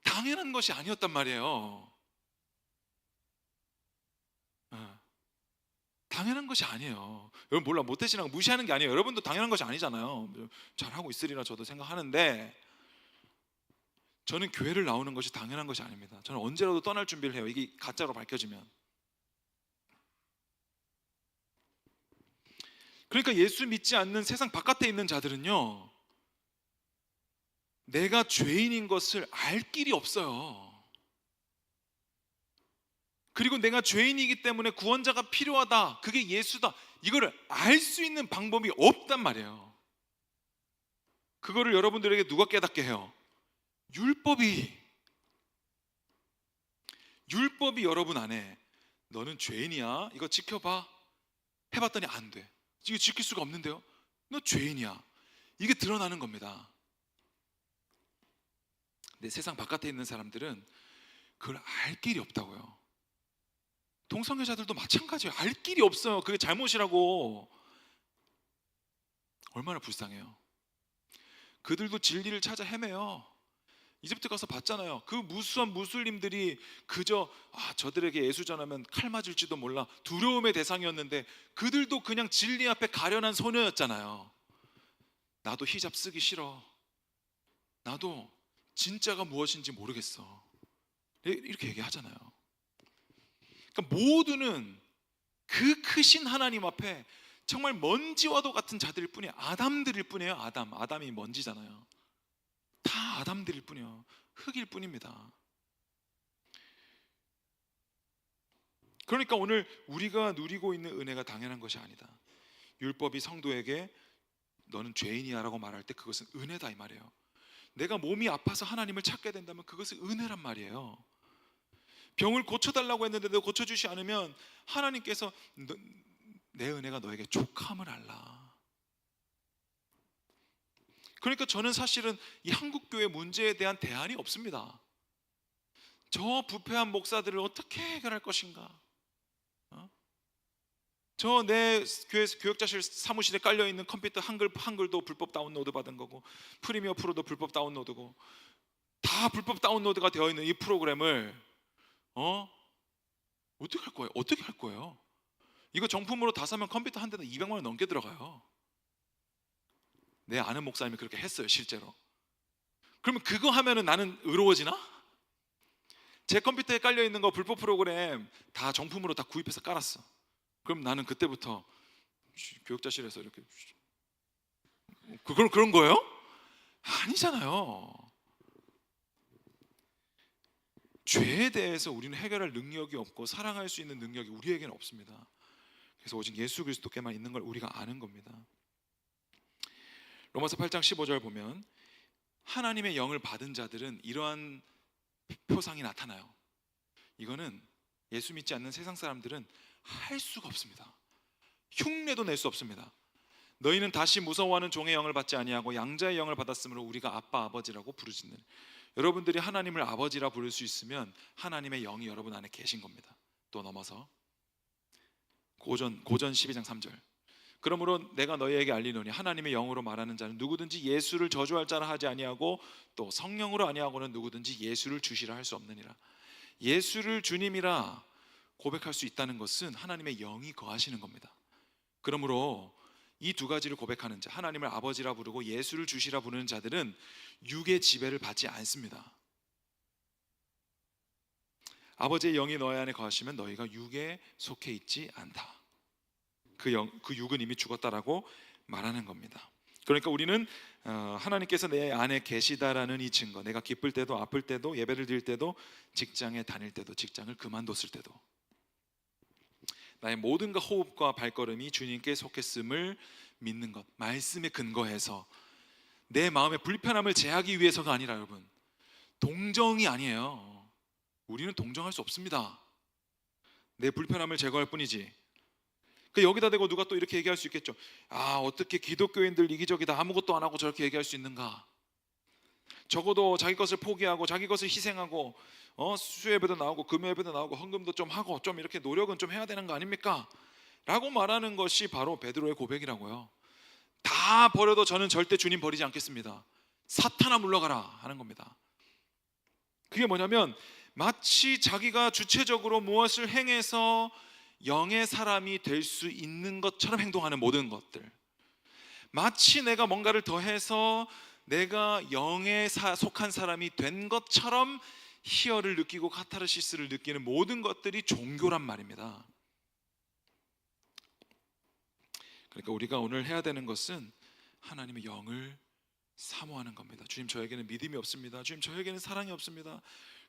당연한 것이 아니었단 말이에요. 당연한 것이 아니에요. 여러분 몰라, 모태신앙 무시하는 게 아니에요. 여러분도 당연한 것이 아니잖아요. 잘하고 있으리라 저도 생각하는데, 저는 교회를 나오는 것이 당연한 것이 아닙니다. 저는 언제라도 떠날 준비를 해요. 이게 가짜로 밝혀지면. 그러니까 예수 믿지 않는 세상 바깥에 있는 자들은요, 내가 죄인인 것을 알 길이 없어요. 그리고 내가 죄인이기 때문에 구원자가 필요하다, 그게 예수다, 이거를 알 수 있는 방법이 없단 말이에요. 그거를 여러분들에게 누가 깨닫게 해요? 율법이 여러분 안에 너는 죄인이야, 이거 지켜봐 해봤더니 안 돼. 이거 지킬 수가 없는데요? 너 죄인이야, 이게 드러나는 겁니다. 근데 세상 바깥에 있는 사람들은 그걸 알 길이 없다고요. 동성애자들도 마찬가지예요. 알 길이 없어요. 그게 잘못이라고. 얼마나 불쌍해요. 그들도 진리를 찾아 헤매요. 이집트 가서 봤잖아요. 그 무수한 무슬림들이 그저 저들에게 예수 전하면 칼 맞을지도 몰라 두려움의 대상이었는데, 그들도 그냥 진리 앞에 가련한 소녀였잖아요. 나도 히잡 쓰기 싫어, 나도 진짜가 무엇인지 모르겠어, 이렇게 얘기하잖아요. 그러니까 모두는 그 크신 하나님 앞에 정말 먼지와도 같은 자들일 뿐이에요. 아담들일 뿐이에요. 아담이 먼지잖아요. 다 아담들일 뿐이에요. 흙일 뿐입니다. 그러니까 오늘 우리가 누리고 있는 은혜가 당연한 것이 아니다. 율법이 성도에게 너는 죄인이야 라고 말할 때 그것은 은혜다 이 말이에요. 내가 몸이 아파서 하나님을 찾게 된다면 그것은 은혜란 말이에요. 병을 고쳐달라고 했는데도 고쳐주시 않으면 하나님께서 내 은혜가 너에게 족함을 알라. 그러니까 저는 사실은 이 한국교회 문제에 대한 대안이 없습니다. 저 부패한 목사들을 어떻게 해결할 것인가? 저 내 교역자실 사무실에 깔려 있는 컴퓨터 한글도 불법 다운로드 받은 거고, 프리미어 프로도 불법 다운로드고, 다 불법 다운로드가 되어 있는 이 프로그램을 어떻게 할 거예요? 어떻게 할 거예요? 이거 정품으로 다 사면 컴퓨터 한 대당 200만 원 넘게 들어가요. 내 아는 목사님이 그렇게 했어요, 실제로. 그러면 그거 하면은 나는 의로워지나? 제 컴퓨터에 깔려 있는 거 불법 프로그램 다 정품으로 다 구입해서 깔았어. 그럼 나는 그때부터 교육자실에서 이렇게 그런 거예요? 아니잖아요. 죄에 대해서 우리는 해결할 능력이 없고 사랑할 수 있는 능력이 우리에게는 없습니다. 그래서 오직 예수 그리스도께만 있는 걸 우리가 아는 겁니다. 로마서 8장 15절 보면 하나님의 영을 받은 자들은 이러한 표상이 나타나요. 이거는 예수 믿지 않는 세상 사람들은 할 수가 없습니다. 흉내도 낼 수 없습니다. 너희는 다시 무서워하는 종의 영을 받지 아니하고 양자의 영을 받았으므로 우리가 아빠 아버지라고 부르짖는. 여러분들이 하나님을 아버지라 부를 수 있으면 하나님의 영이 여러분 안에 계신 겁니다. 또 넘어서 고전 12장 3절. 그러므로 내가 너희에게 알리노니 하나님의 영으로 말하는 자는 누구든지 예수를 저주할 자라 하지 아니하고 또 성령으로 아니하고는 누구든지 예수를 주시라 할 수 없느니라. 예수를 주님이라 고백할 수 있다는 것은 하나님의 영이 거하시는 겁니다. 그러므로 이 두 가지를 고백하는 자, 하나님을 아버지라 부르고 예수를 주시라 부르는 자들은 육의 지배를 받지 않습니다. 아버지의 영이 너희 안에 거하시면 너희가 육에 속해 있지 않다. 그 육은 이미 죽었다라고 말하는 겁니다. 그러니까 우리는 하나님께서 내 안에 계시다라는 이 증거, 내가 기쁠 때도 아플 때도 예배를 드릴 때도 직장에 다닐 때도 직장을 그만뒀을 때도 나의 모든 호흡과 발걸음이 주님께 속했음을 믿는 것, 말씀에 근거해서 내 마음의 불편함을 제하기 위해서가 아니라 여러분, 동정이 아니에요. 우리는 동정할 수 없습니다. 내 불편함을 제거할 뿐이지. 그 여기다 대고 누가 또 이렇게 얘기할 수 있겠죠. 어떻게 기독교인들 이기적이다, 아무것도 안 하고 저렇게 얘기할 수 있는가. 적어도 자기 것을 포기하고 자기 것을 희생하고 수요예배도 나오고 금요예배도 나오고 헌금도 좀 하고 좀 이렇게 노력은 좀 해야 되는 거 아닙니까? 라고 말하는 것이 바로 베드로의 고백이라고요. 다 버려도 저는 절대 주님 버리지 않겠습니다. 사탄아 물러가라 하는 겁니다. 그게 뭐냐면 마치 자기가 주체적으로 무엇을 행해서 영의 사람이 될 수 있는 것처럼 행동하는 모든 것들, 마치 내가 뭔가를 더해서 내가 영에 속한 사람이 된 것처럼 희열을 느끼고 카타르시스를 느끼는 모든 것들이 종교란 말입니다. 그러니까 우리가 오늘 해야 되는 것은 하나님의 영을 사모하는 겁니다. 주님, 저에게는 믿음이 없습니다. 주님, 저에게는 사랑이 없습니다.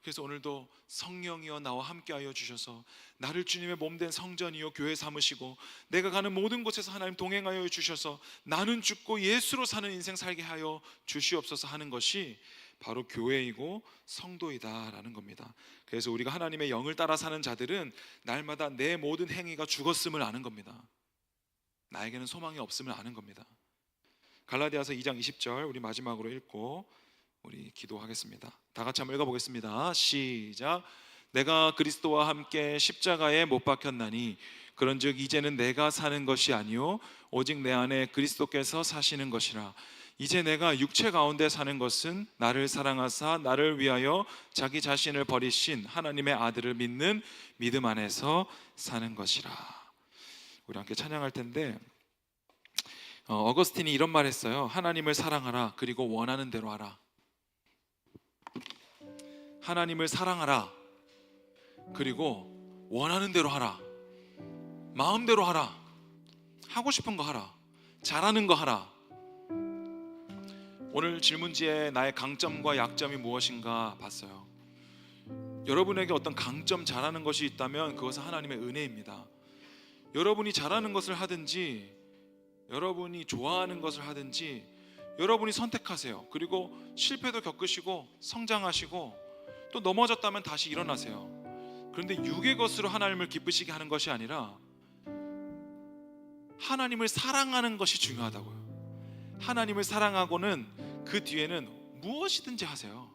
그래서 오늘도 성령이여 나와 함께하여 주셔서 나를 주님의 몸된 성전이요 교회 삼으시고 내가 가는 모든 곳에서 하나님 동행하여 주셔서 나는 죽고 예수로 사는 인생 살게 하여 주시옵소서 하는 것이 바로 교회이고 성도이다라는 겁니다. 그래서 우리가 하나님의 영을 따라 사는 자들은 날마다 내 모든 행위가 죽었음을 아는 겁니다. 나에게는 소망이 없음을 아는 겁니다. 갈라디아서 2장 20절 우리 마지막으로 읽고 우리 기도하겠습니다. 다 같이 한번 읽어보겠습니다. 시작. 내가 그리스도와 함께 십자가에 못 박혔나니 그런즉 이제는 내가 사는 것이 아니요 오직 내 안에 그리스도께서 사시는 것이라. 이제 내가 육체 가운데 사는 것은 나를 사랑하사 나를 위하여 자기 자신을 버리신 하나님의 아들을 믿는 믿음 안에서 사는 것이라. 우리 함께 찬양할 텐데 어거스틴이 이런 말 했어요. 하나님을 사랑하라 그리고 원하는 대로 하라. 하나님을 사랑하라 그리고 원하는 대로 하라. 마음대로 하라. 하고 싶은 거 하라. 잘하는 거 하라. 오늘 질문지에 나의 강점과 약점이 무엇인가 봤어요. 여러분에게 어떤 강점, 잘하는 것이 있다면 그것은 하나님의 은혜입니다. 여러분이 잘하는 것을 하든지 여러분이 좋아하는 것을 하든지 여러분이 선택하세요. 그리고 실패도 겪으시고 성장하시고 또 넘어졌다면 다시 일어나세요. 그런데 육의 것으로 하나님을 기쁘시게 하는 것이 아니라 하나님을 사랑하는 것이 중요하다고요. 하나님을 사랑하고는 그 뒤에는 무엇이든지 하세요.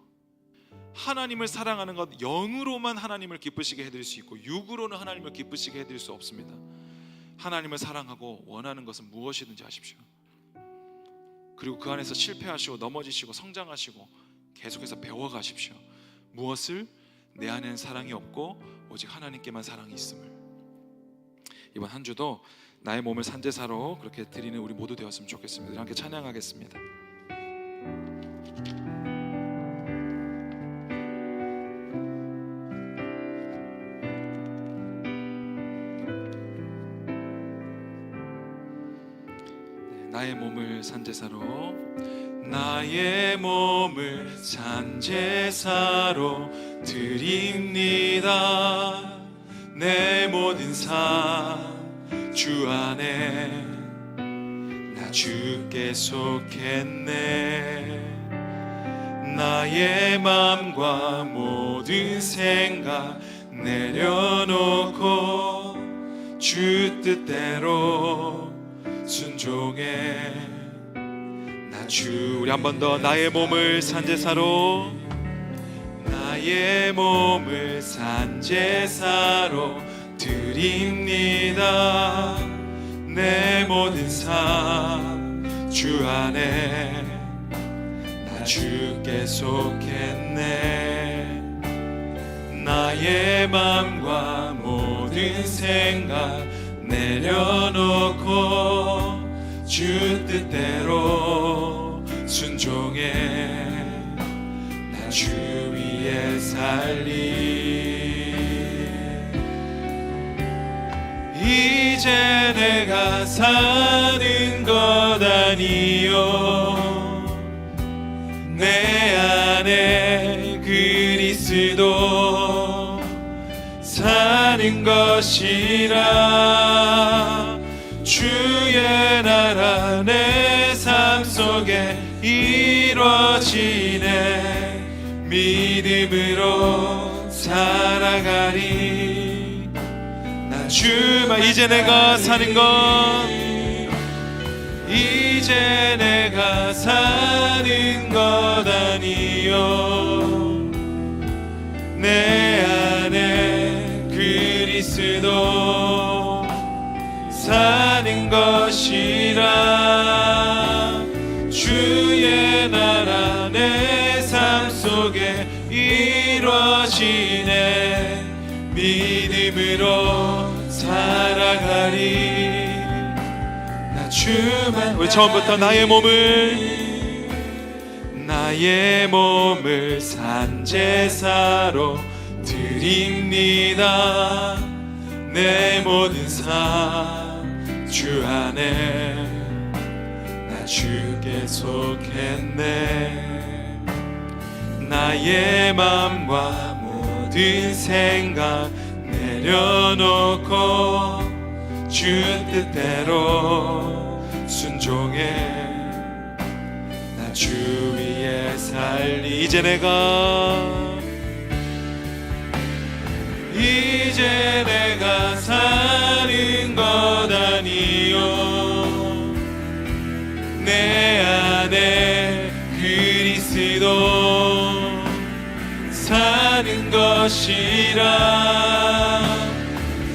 하나님을 사랑하는 것, 영으로만 하나님을 기쁘시게 해드릴 수 있고 육으로는 하나님을 기쁘시게 해드릴 수 없습니다. 하나님을 사랑하고 원하는 것은 무엇이든지 하십시오. 그리고 그 안에서 실패하시고 넘어지시고 성장하시고 계속해서 배워가십시오. 무엇을? 내 안에는 사랑이 없고 오직 하나님께만 사랑이 있음을. 이번 한 주도 나의 몸을 산제사로 그렇게 드리는 우리 모두 되었으면 좋겠습니다. 함께 찬양하겠습니다. 나의 몸을 산제사로, 나의 몸을 산제사로 드립니다. 내 모든 삶 주 안에 나 주께 속했네. 나의 맘과 모든 생각 내려놓고 주 뜻대로 순종해. 나 주, 우리 한 번 더. 나의 몸을 산제사로, 나의 몸을 산제사로 드립니다. 내 모든 삶 주 안에 나 주께 속했네. 나의 맘과 모든 생각 내려놓고 주 뜻대로 순종해. 나 주 위에 살리. 이제 내가 사는 것 아니요, 내 안에 그리스도 사는 것이라. 주의 나라 내 삶 속에 이루어지네. 믿음으로 살아가리. 주만, 이제 내가 사는 것, 이제 내가 사는 것 아니요, 내 안에 그리스도 사는 것이라. 주의 나라 내 삶 속에 이루어지네. 믿음으로 살아가리. 나 주만. 우리 처음부터 나의 몸을 산제사로 드립니다. 내 모든 삶 주 안에 나 주께 속했네. 나의 맘과 모든 생각 내려놓고 주 뜻대로 순종해. 나 주 위에 살리. 이제 내가 사는 것 아니요, 내 안에 그리스도 사는 것이라.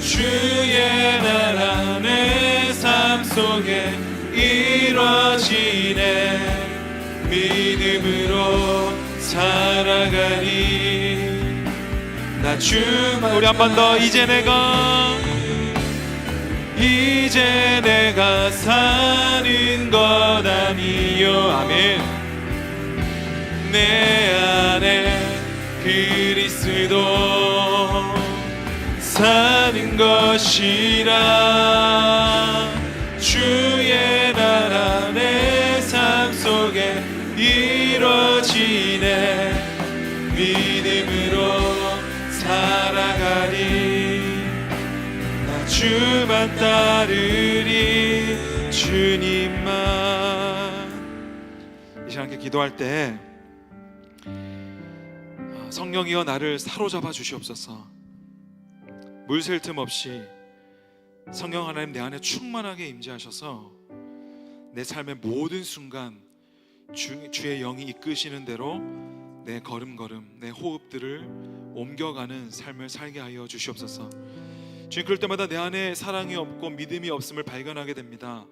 주의 나라 내 삶 속에 이루어지네. 믿음으로 살아가리. 나 주만. 우리 한 번 더. 이제 내가 사는 것 아니요, 아멘. 내 안에 그리스도 사는 것이라. 주의 나라 내 삶 속에 이루어지네. 믿음으로 살아가리. 나 주만 따르리. 주님만. 이 시간 함께 기도할 때 성령이여 나를 사로잡아 주시옵소서. 물샐 틈 없이 성령 하나님 내 안에 충만하게 임재하셔서 내 삶의 모든 순간 주의 영이 이끄시는 대로 내 걸음걸음, 내 호흡들을 옮겨가는 삶을 살게 하여 주시옵소서. 주님, 그럴 때마다 내 안에 사랑이 없고 믿음이 없음을 발견하게 됩니다.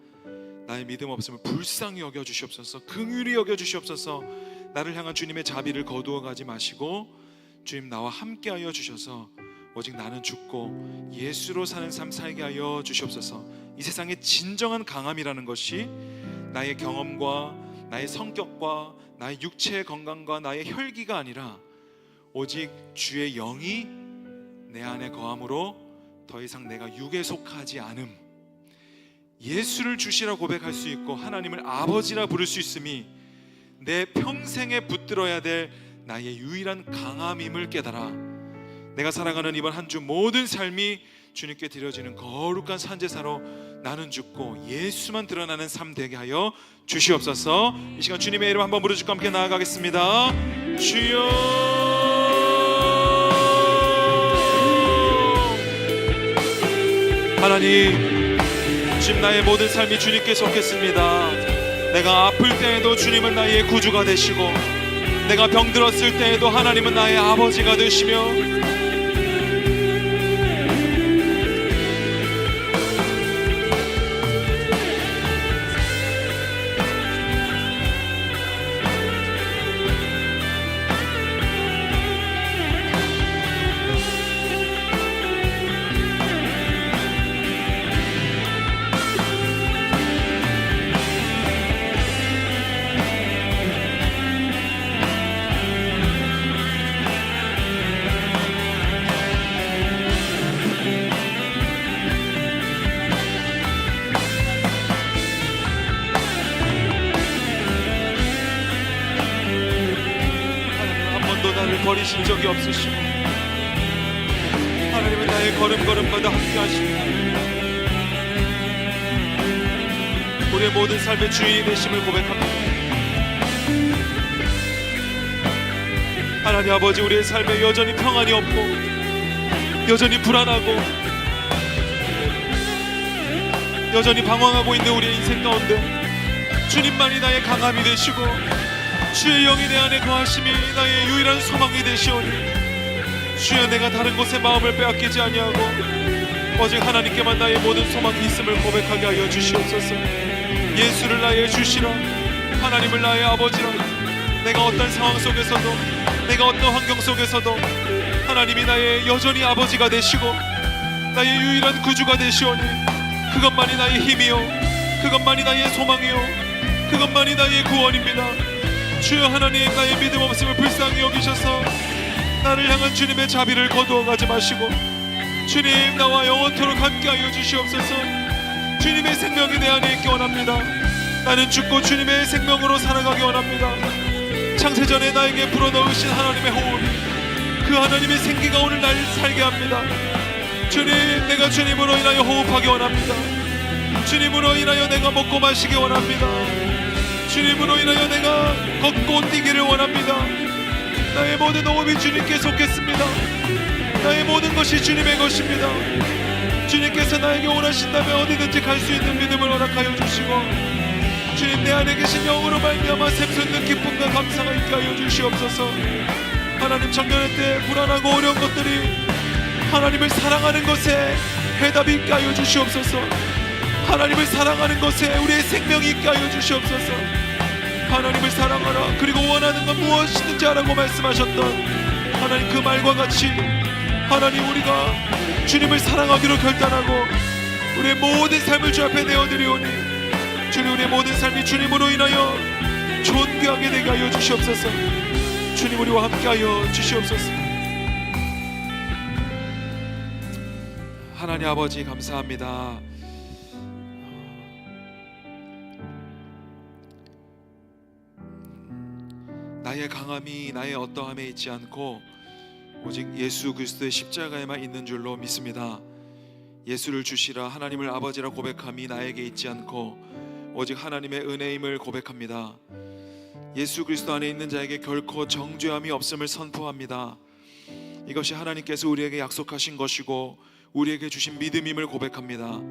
나의 믿음 없음을 불쌍히 여겨 주시옵소서. 긍휼히 여겨 주시옵소서. 나를 향한 주님의 자비를 거두어 가지 마시고 주님 나와 함께 하여 주셔서 오직 나는 죽고 예수로 사는 삶 살게 하여 주시옵소서. 이 세상의 진정한 강함이라는 것이 나의 경험과 나의 성격과 나의 육체의 건강과 나의 혈기가 아니라 오직 주의 영이 내 안에 거함으로 더 이상 내가 육에 속하지 않음, 예수를 주시라 고백할 수 있고 하나님을 아버지라 부를 수 있음이 내 평생에 붙들어야 될 나의 유일한 강함임을 깨달아 내가 살아가는 이번 한 주 모든 삶이 주님께 드려지는 거룩한 산제사로 나는 죽고 예수만 드러나는 삶 되게 하여 주시옵소서. 이 시간 주님의 이름 한번 부르짖고 함께 나아가겠습니다. 주여, 하나님, 지금 나의 모든 삶이 주님께 속했습니다. 내가 아플 때에도 주님은 나의 구주가 되시고 내가 병들었을 때에도 하나님은 나의 아버지가 되시며 버리신 적이 없으시고 하나님은 나의 걸음걸음마다 함께 하십니다. 우리의 모든 삶의 주인이 되심을 고백합니다. 하나님 아버지, 우리의 삶에 여전히 평안이 없고 여전히 불안하고 여전히 방황하고 있는 우리의 인생 가운데 주님만이 나의 강함이 되시고 주의 영이 내 안에 거하심이 나의 유일한 소망이 되시오니 주여, 내가 다른 곳에 마음을 빼앗기지 아니하고 오직 하나님께만 나의 모든 소망이 있음을 고백하게 하여 주시옵소서. 예수를 나의 주시라, 하나님을 나의 아버지라. 내가 어떤 상황 속에서도 내가 어떤 환경 속에서도 하나님이 나의 여전히 아버지가 되시고 나의 유일한 구주가 되시오니 그것만이 나의 힘이요, 그것만이 나의 소망이요, 그것만이 나의 구원입니다. 주여 하나님, 나의 믿음 없음을 불쌍히 여기셔서 나를 향한 주님의 자비를 거두어 가지 마시고 주님, 나와 영원토록 함께하여 주시옵소서. 주님의 생명이 내 안에 있기 원합니다. 나는 죽고 주님의 생명으로 살아가기 원합니다. 창세전에 나에게 불어넣으신 하나님의 호흡이, 그 하나님의 생기가 오늘 날 살게 합니다. 주님, 내가 주님으로 인하여 호흡하기 원합니다. 주님으로 인하여 내가 먹고 마시기 원합니다. 주님으로 인하여 내가 걷고 뛰기를 원합니다. 나의 모든 호흡이 주님께 속했습니다. 나의 모든 것이 주님의 것입니다. 주님께서 나에게 원하신다면 어디든지 갈 수 있는 믿음을 허락하여 주시고 주님, 내 안에 계신 영으로 말미암아 샘솟는 기쁨과 감사가 있게 하여 주시옵소서. 하나님, 청년의 때 불안하고 어려운 것들이 하나님을 사랑하는 것에 해답이 있게 하여 주시옵소서. 하나님을 사랑하는 것에 우리의 생명이 있게 하여 주시옵소서. 하나님을 사랑하라, 그리고 원하는 건 무엇이든지 하라고 말씀하셨던 하나님, 그 말과 같이 하나님, 우리가 주님을 사랑하기로 결단하고 우리의 모든 삶을 주 앞에 내어드리오니 주님, 우리의 모든 삶이 주님으로 인하여 존귀하게 되게 하여 주시옵소서. 주님, 우리와 함께 하여 주시옵소서. 하나님 아버지, 감사합니다. 나의 강함이 나의 어떠함에 있지 않고 오직 예수 그리스도의 십자가에만 있는 줄로 믿습니다. 예수를 주시라, 하나님을 아버지라 고백함이 나에게 있지 않고 오직 하나님의 은혜임을 고백합니다. 예수 그리스도 안에 있는 자에게 결코 정죄함이 없음을 선포합니다. 이것이 하나님께서 우리에게 약속하신 것이고 우리에게 주신 믿음임을 고백합니다.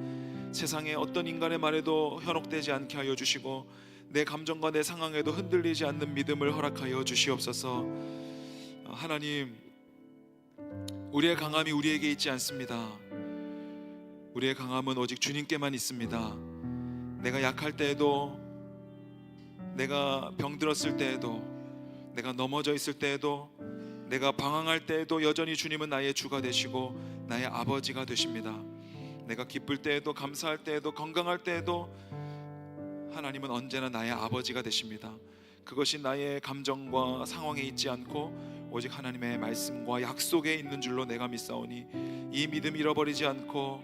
세상의 어떤 인간의 말에도 현혹되지 않게 하여 주시고 내 감정과 내 상황에도 흔들리지 않는 믿음을 허락하여 주시옵소서. 하나님, 우리의 강함이 우리에게 있지 않습니다. 우리의 강함은 오직 주님께만 있습니다. 내가 약할 때에도, 내가 병들었을 때에도, 내가 넘어져 있을 때에도, 내가 방황할 때에도 여전히 주님은 나의 주가 되시고 나의 아버지가 되십니다. 내가 기쁠 때에도, 감사할 때에도, 건강할 때에도 하나님은 언제나 나의 아버지가 되십니다. 그것이 나의 감정과 상황에 있지 않고 오직 하나님의 말씀과 약속에 있는 줄로 내가 믿사오니 이 믿음 잃어버리지 않고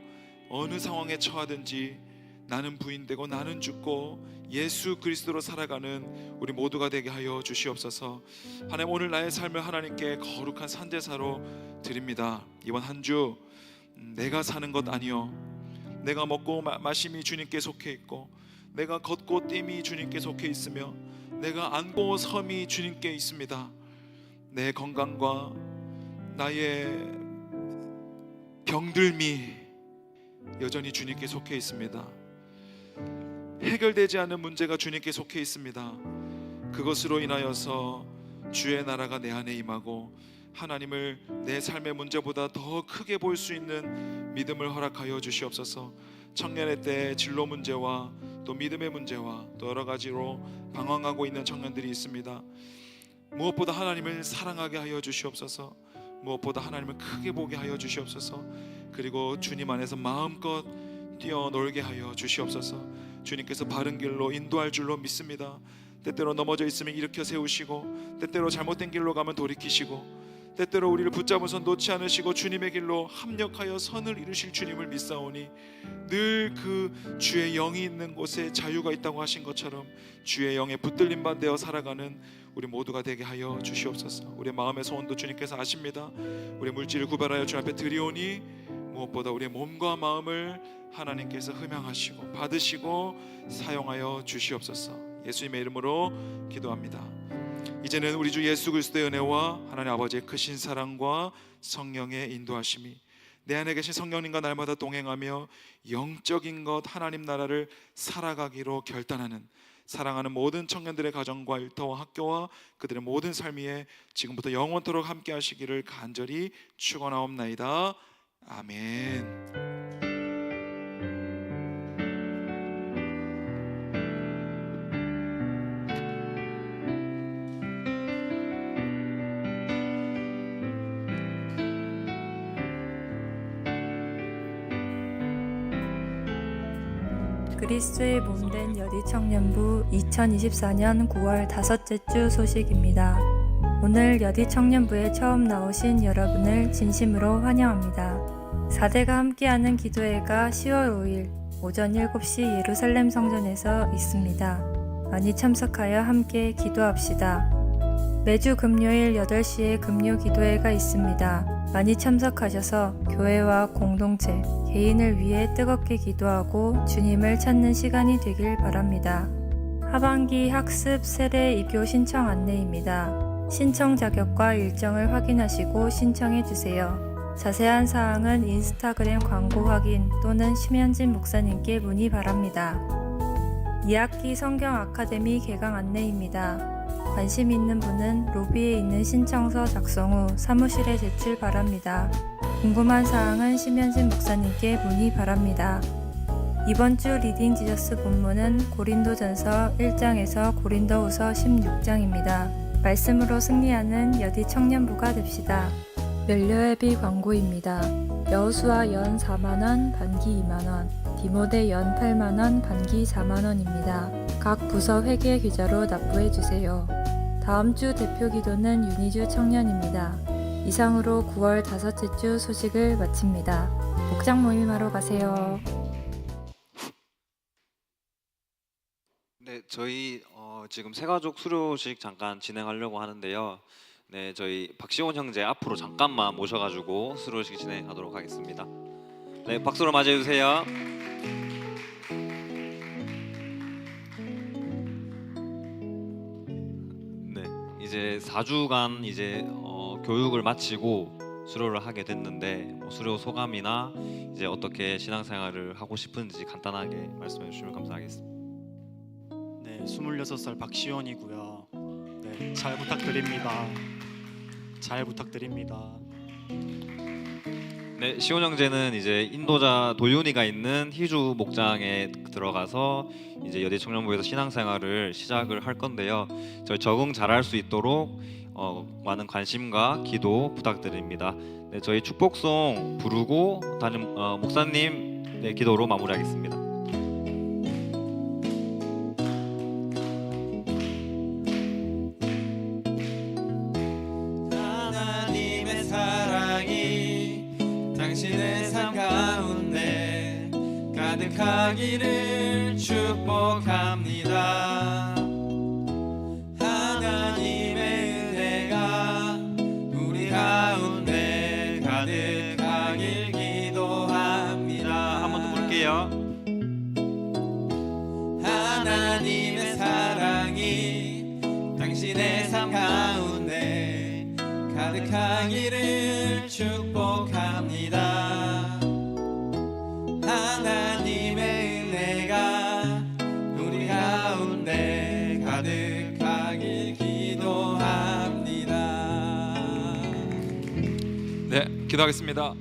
어느 상황에 처하든지 나는 부인되고 나는 죽고 예수 그리스도로 살아가는 우리 모두가 되게 하여 주시옵소서. 하나님, 오늘 나의 삶을 하나님께 거룩한 산제사로 드립니다. 이번 한 주 내가 사는 것 아니요, 내가 먹고 마심이 주님께 속해 있고, 내가 걷고 뛸이 주님께 속해 있으며, 내가 앉고 섬이 주님께 있습니다. 내 건강과 나의 병들미 여전히 주님께 속해 있습니다. 해결되지 않은 문제가 주님께 속해 있습니다. 그것으로 인하여서 주의 나라가 내 안에 임하고 하나님을 내 삶의 문제보다 더 크게 볼 수 있는 믿음을 허락하여 주시옵소서. 청년의 때 진로 문제와 또 믿음의 문제와 또 여러 가지로 방황하고 있는 청년들이 있습니다. 무엇보다 하나님을 사랑하게 하여 주시옵소서. 무엇보다 하나님을 크게 보게 하여 주시옵소서. 그리고 주님 안에서 마음껏 뛰어놀게 하여 주시옵소서. 주님께서 바른 길로 인도할 줄로 믿습니다. 때때로 넘어져 있으면 일으켜 세우시고, 때때로 잘못된 길로 가면 돌이키시고, 때때로 우리를 붙잡아서 놓지 않으시고 주님의 길로 합력하여 선을 이루실 주님을 믿사오니 늘 그 주의 영이 있는 곳에 자유가 있다고 하신 것처럼 주의 영에 붙들림 받되어 살아가는 우리 모두가 되게 하여 주시옵소서. 우리의 마음의 소원도 주님께서 아십니다. 우리의 물질을 구별하여 주 앞에 드리오니 무엇보다 우리의 몸과 마음을 하나님께서 흠양하시고 받으시고 사용하여 주시옵소서. 예수님의 이름으로 기도합니다. 이제는 우리 주 예수 그리스도의 은혜와 하나님 아버지의 크신 사랑과 성령의 인도하심이 내 안에 계신 성령님과 날마다 동행하며 영적인 것 하나님 나라를 살아가기로 결단하는 사랑하는 모든 청년들의 가정과 일터와 학교와 그들의 모든 삶 위에 지금부터 영원토록 함께 하시기를 간절히 축원하옵나이다. 아멘. 그리스도의 몸된 여디 청년부 2024년 9월 다섯째 주 소식입니다. 오늘 여디 청년부에 처음 나오신 여러분을 진심으로 환영합니다. 4대가 함께하는 기도회가 10월 5일 오전 7시 예루살렘 성전에서 있습니다. 많이 참석하여 함께 기도합시다. 매주 금요일 8시에 금요 기도회가 있습니다. 많이 참석하셔서 교회와 공동체, 개인을 위해 뜨겁게 기도하고 주님을 찾는 시간이 되길 바랍니다. 하반기 학습 세례 입교 신청 안내입니다. 신청 자격과 일정을 확인하시고 신청해 주세요. 자세한 사항은 인스타그램 광고 확인 또는 심현진 목사님께 문의 바랍니다. 2학기 성경 아카데미 개강 안내입니다. 관심 있는 분은 로비에 있는 신청서 작성 후 사무실에 제출 바랍니다. 궁금한 사항은 심현진 목사님께 문의 바랍니다. 이번 주 리딩 지저스 본문은 고린도전서 1장에서 고린도후서 16장입니다. 말씀으로 승리하는 여디 청년부가 됩시다. 면류회비 광고입니다. 여호수아 연 4만원, 반기 2만원, 디모데 연 8만원, 반기 4만원입니다. 각 부서 회계 계좌로 납부해주세요. 다음 주 대표 기도는 윤희주 청년입니다. 이상으로 9월 다섯째 주 소식을 마칩니다. 목장 모임하러 가세요. 네, 저희 지금 새가족 수료식 잠깐 진행하려고 하는데요. 네, 저희 박시원 형제 앞으로 잠깐만 모셔가지고 수료식 진행하도록 하겠습니다. 네, 박수로 맞이해주세요. 네, 이제 4주간 이제 교육을 마치고 수료를 하게 됐는데 뭐 수료 소감이나 이제 어떻게 신앙생활을 하고 싶은지 간단하게 말씀해 주시면 감사하겠습니다. 네, 26살 박시원이고요. 네, 잘 부탁드립니다. 잘 부탁드립니다. 네, 시온 형제는 이제 인도자 도윤이가 있는 희주 목장에 들어가서 이제 여대 청년부에서 신앙생활을 시작을 할 건데요. 저희 적응 잘할 수 있도록 많은 관심과 기도 부탁드립니다. 네, 저희 축복송 부르고 담임 목사님 네, 기도로 마무리하겠습니다. 하나님의 사랑이 당신의 삶 가운데 가득하기를 축복합니다. 하나님의 은혜가 우리 가운데 가득하길 기도합니다. 한 번 더 부를게요. 하나님의 사랑이 당신의 삶 가운데 가득하기를 축복합니다. 하나님의 은혜가 우리 가운데 가득하길 기도합니다. 네, 기도하겠습니다.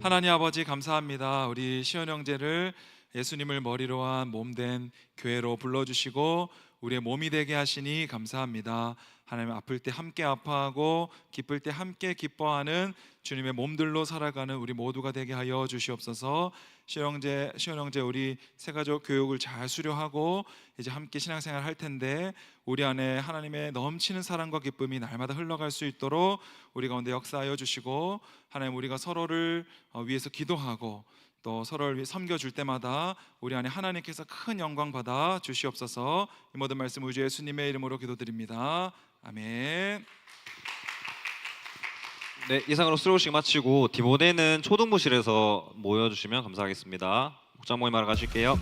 하나님 아버지 감사합니다. 우리 시온 형제를 예수님을 머리로 한 몸된 교회로 불러주시고 우리의 몸이 되게 하시니 감사합니다. 하나님 아플 때 함께 아파하고 기쁠 때 함께 기뻐하는 주님의 몸들로 살아가는 우리 모두가 되게 하여 주시옵소서. 시온 형제 우리 새가족 교육을 잘 수료하고 이제 함께 신앙생활 할 텐데 우리 안에 하나님의 넘치는 사랑과 기쁨이 날마다 흘러갈 수 있도록 우리 가운데 역사하여 주시고 하나님 우리가 서로를 위해서 기도하고 또 서로를 섬겨줄 때마다 우리 안에 하나님께서 큰 영광 받아 주시옵소서. 이 모든 말씀 우주 예수님의 이름으로 기도드립니다. 아멘. 네, 이상으로 수료식 마치고 디모데는 초등부실에서 모여주시면 감사하겠습니다. 목장 모임하러 가실게요.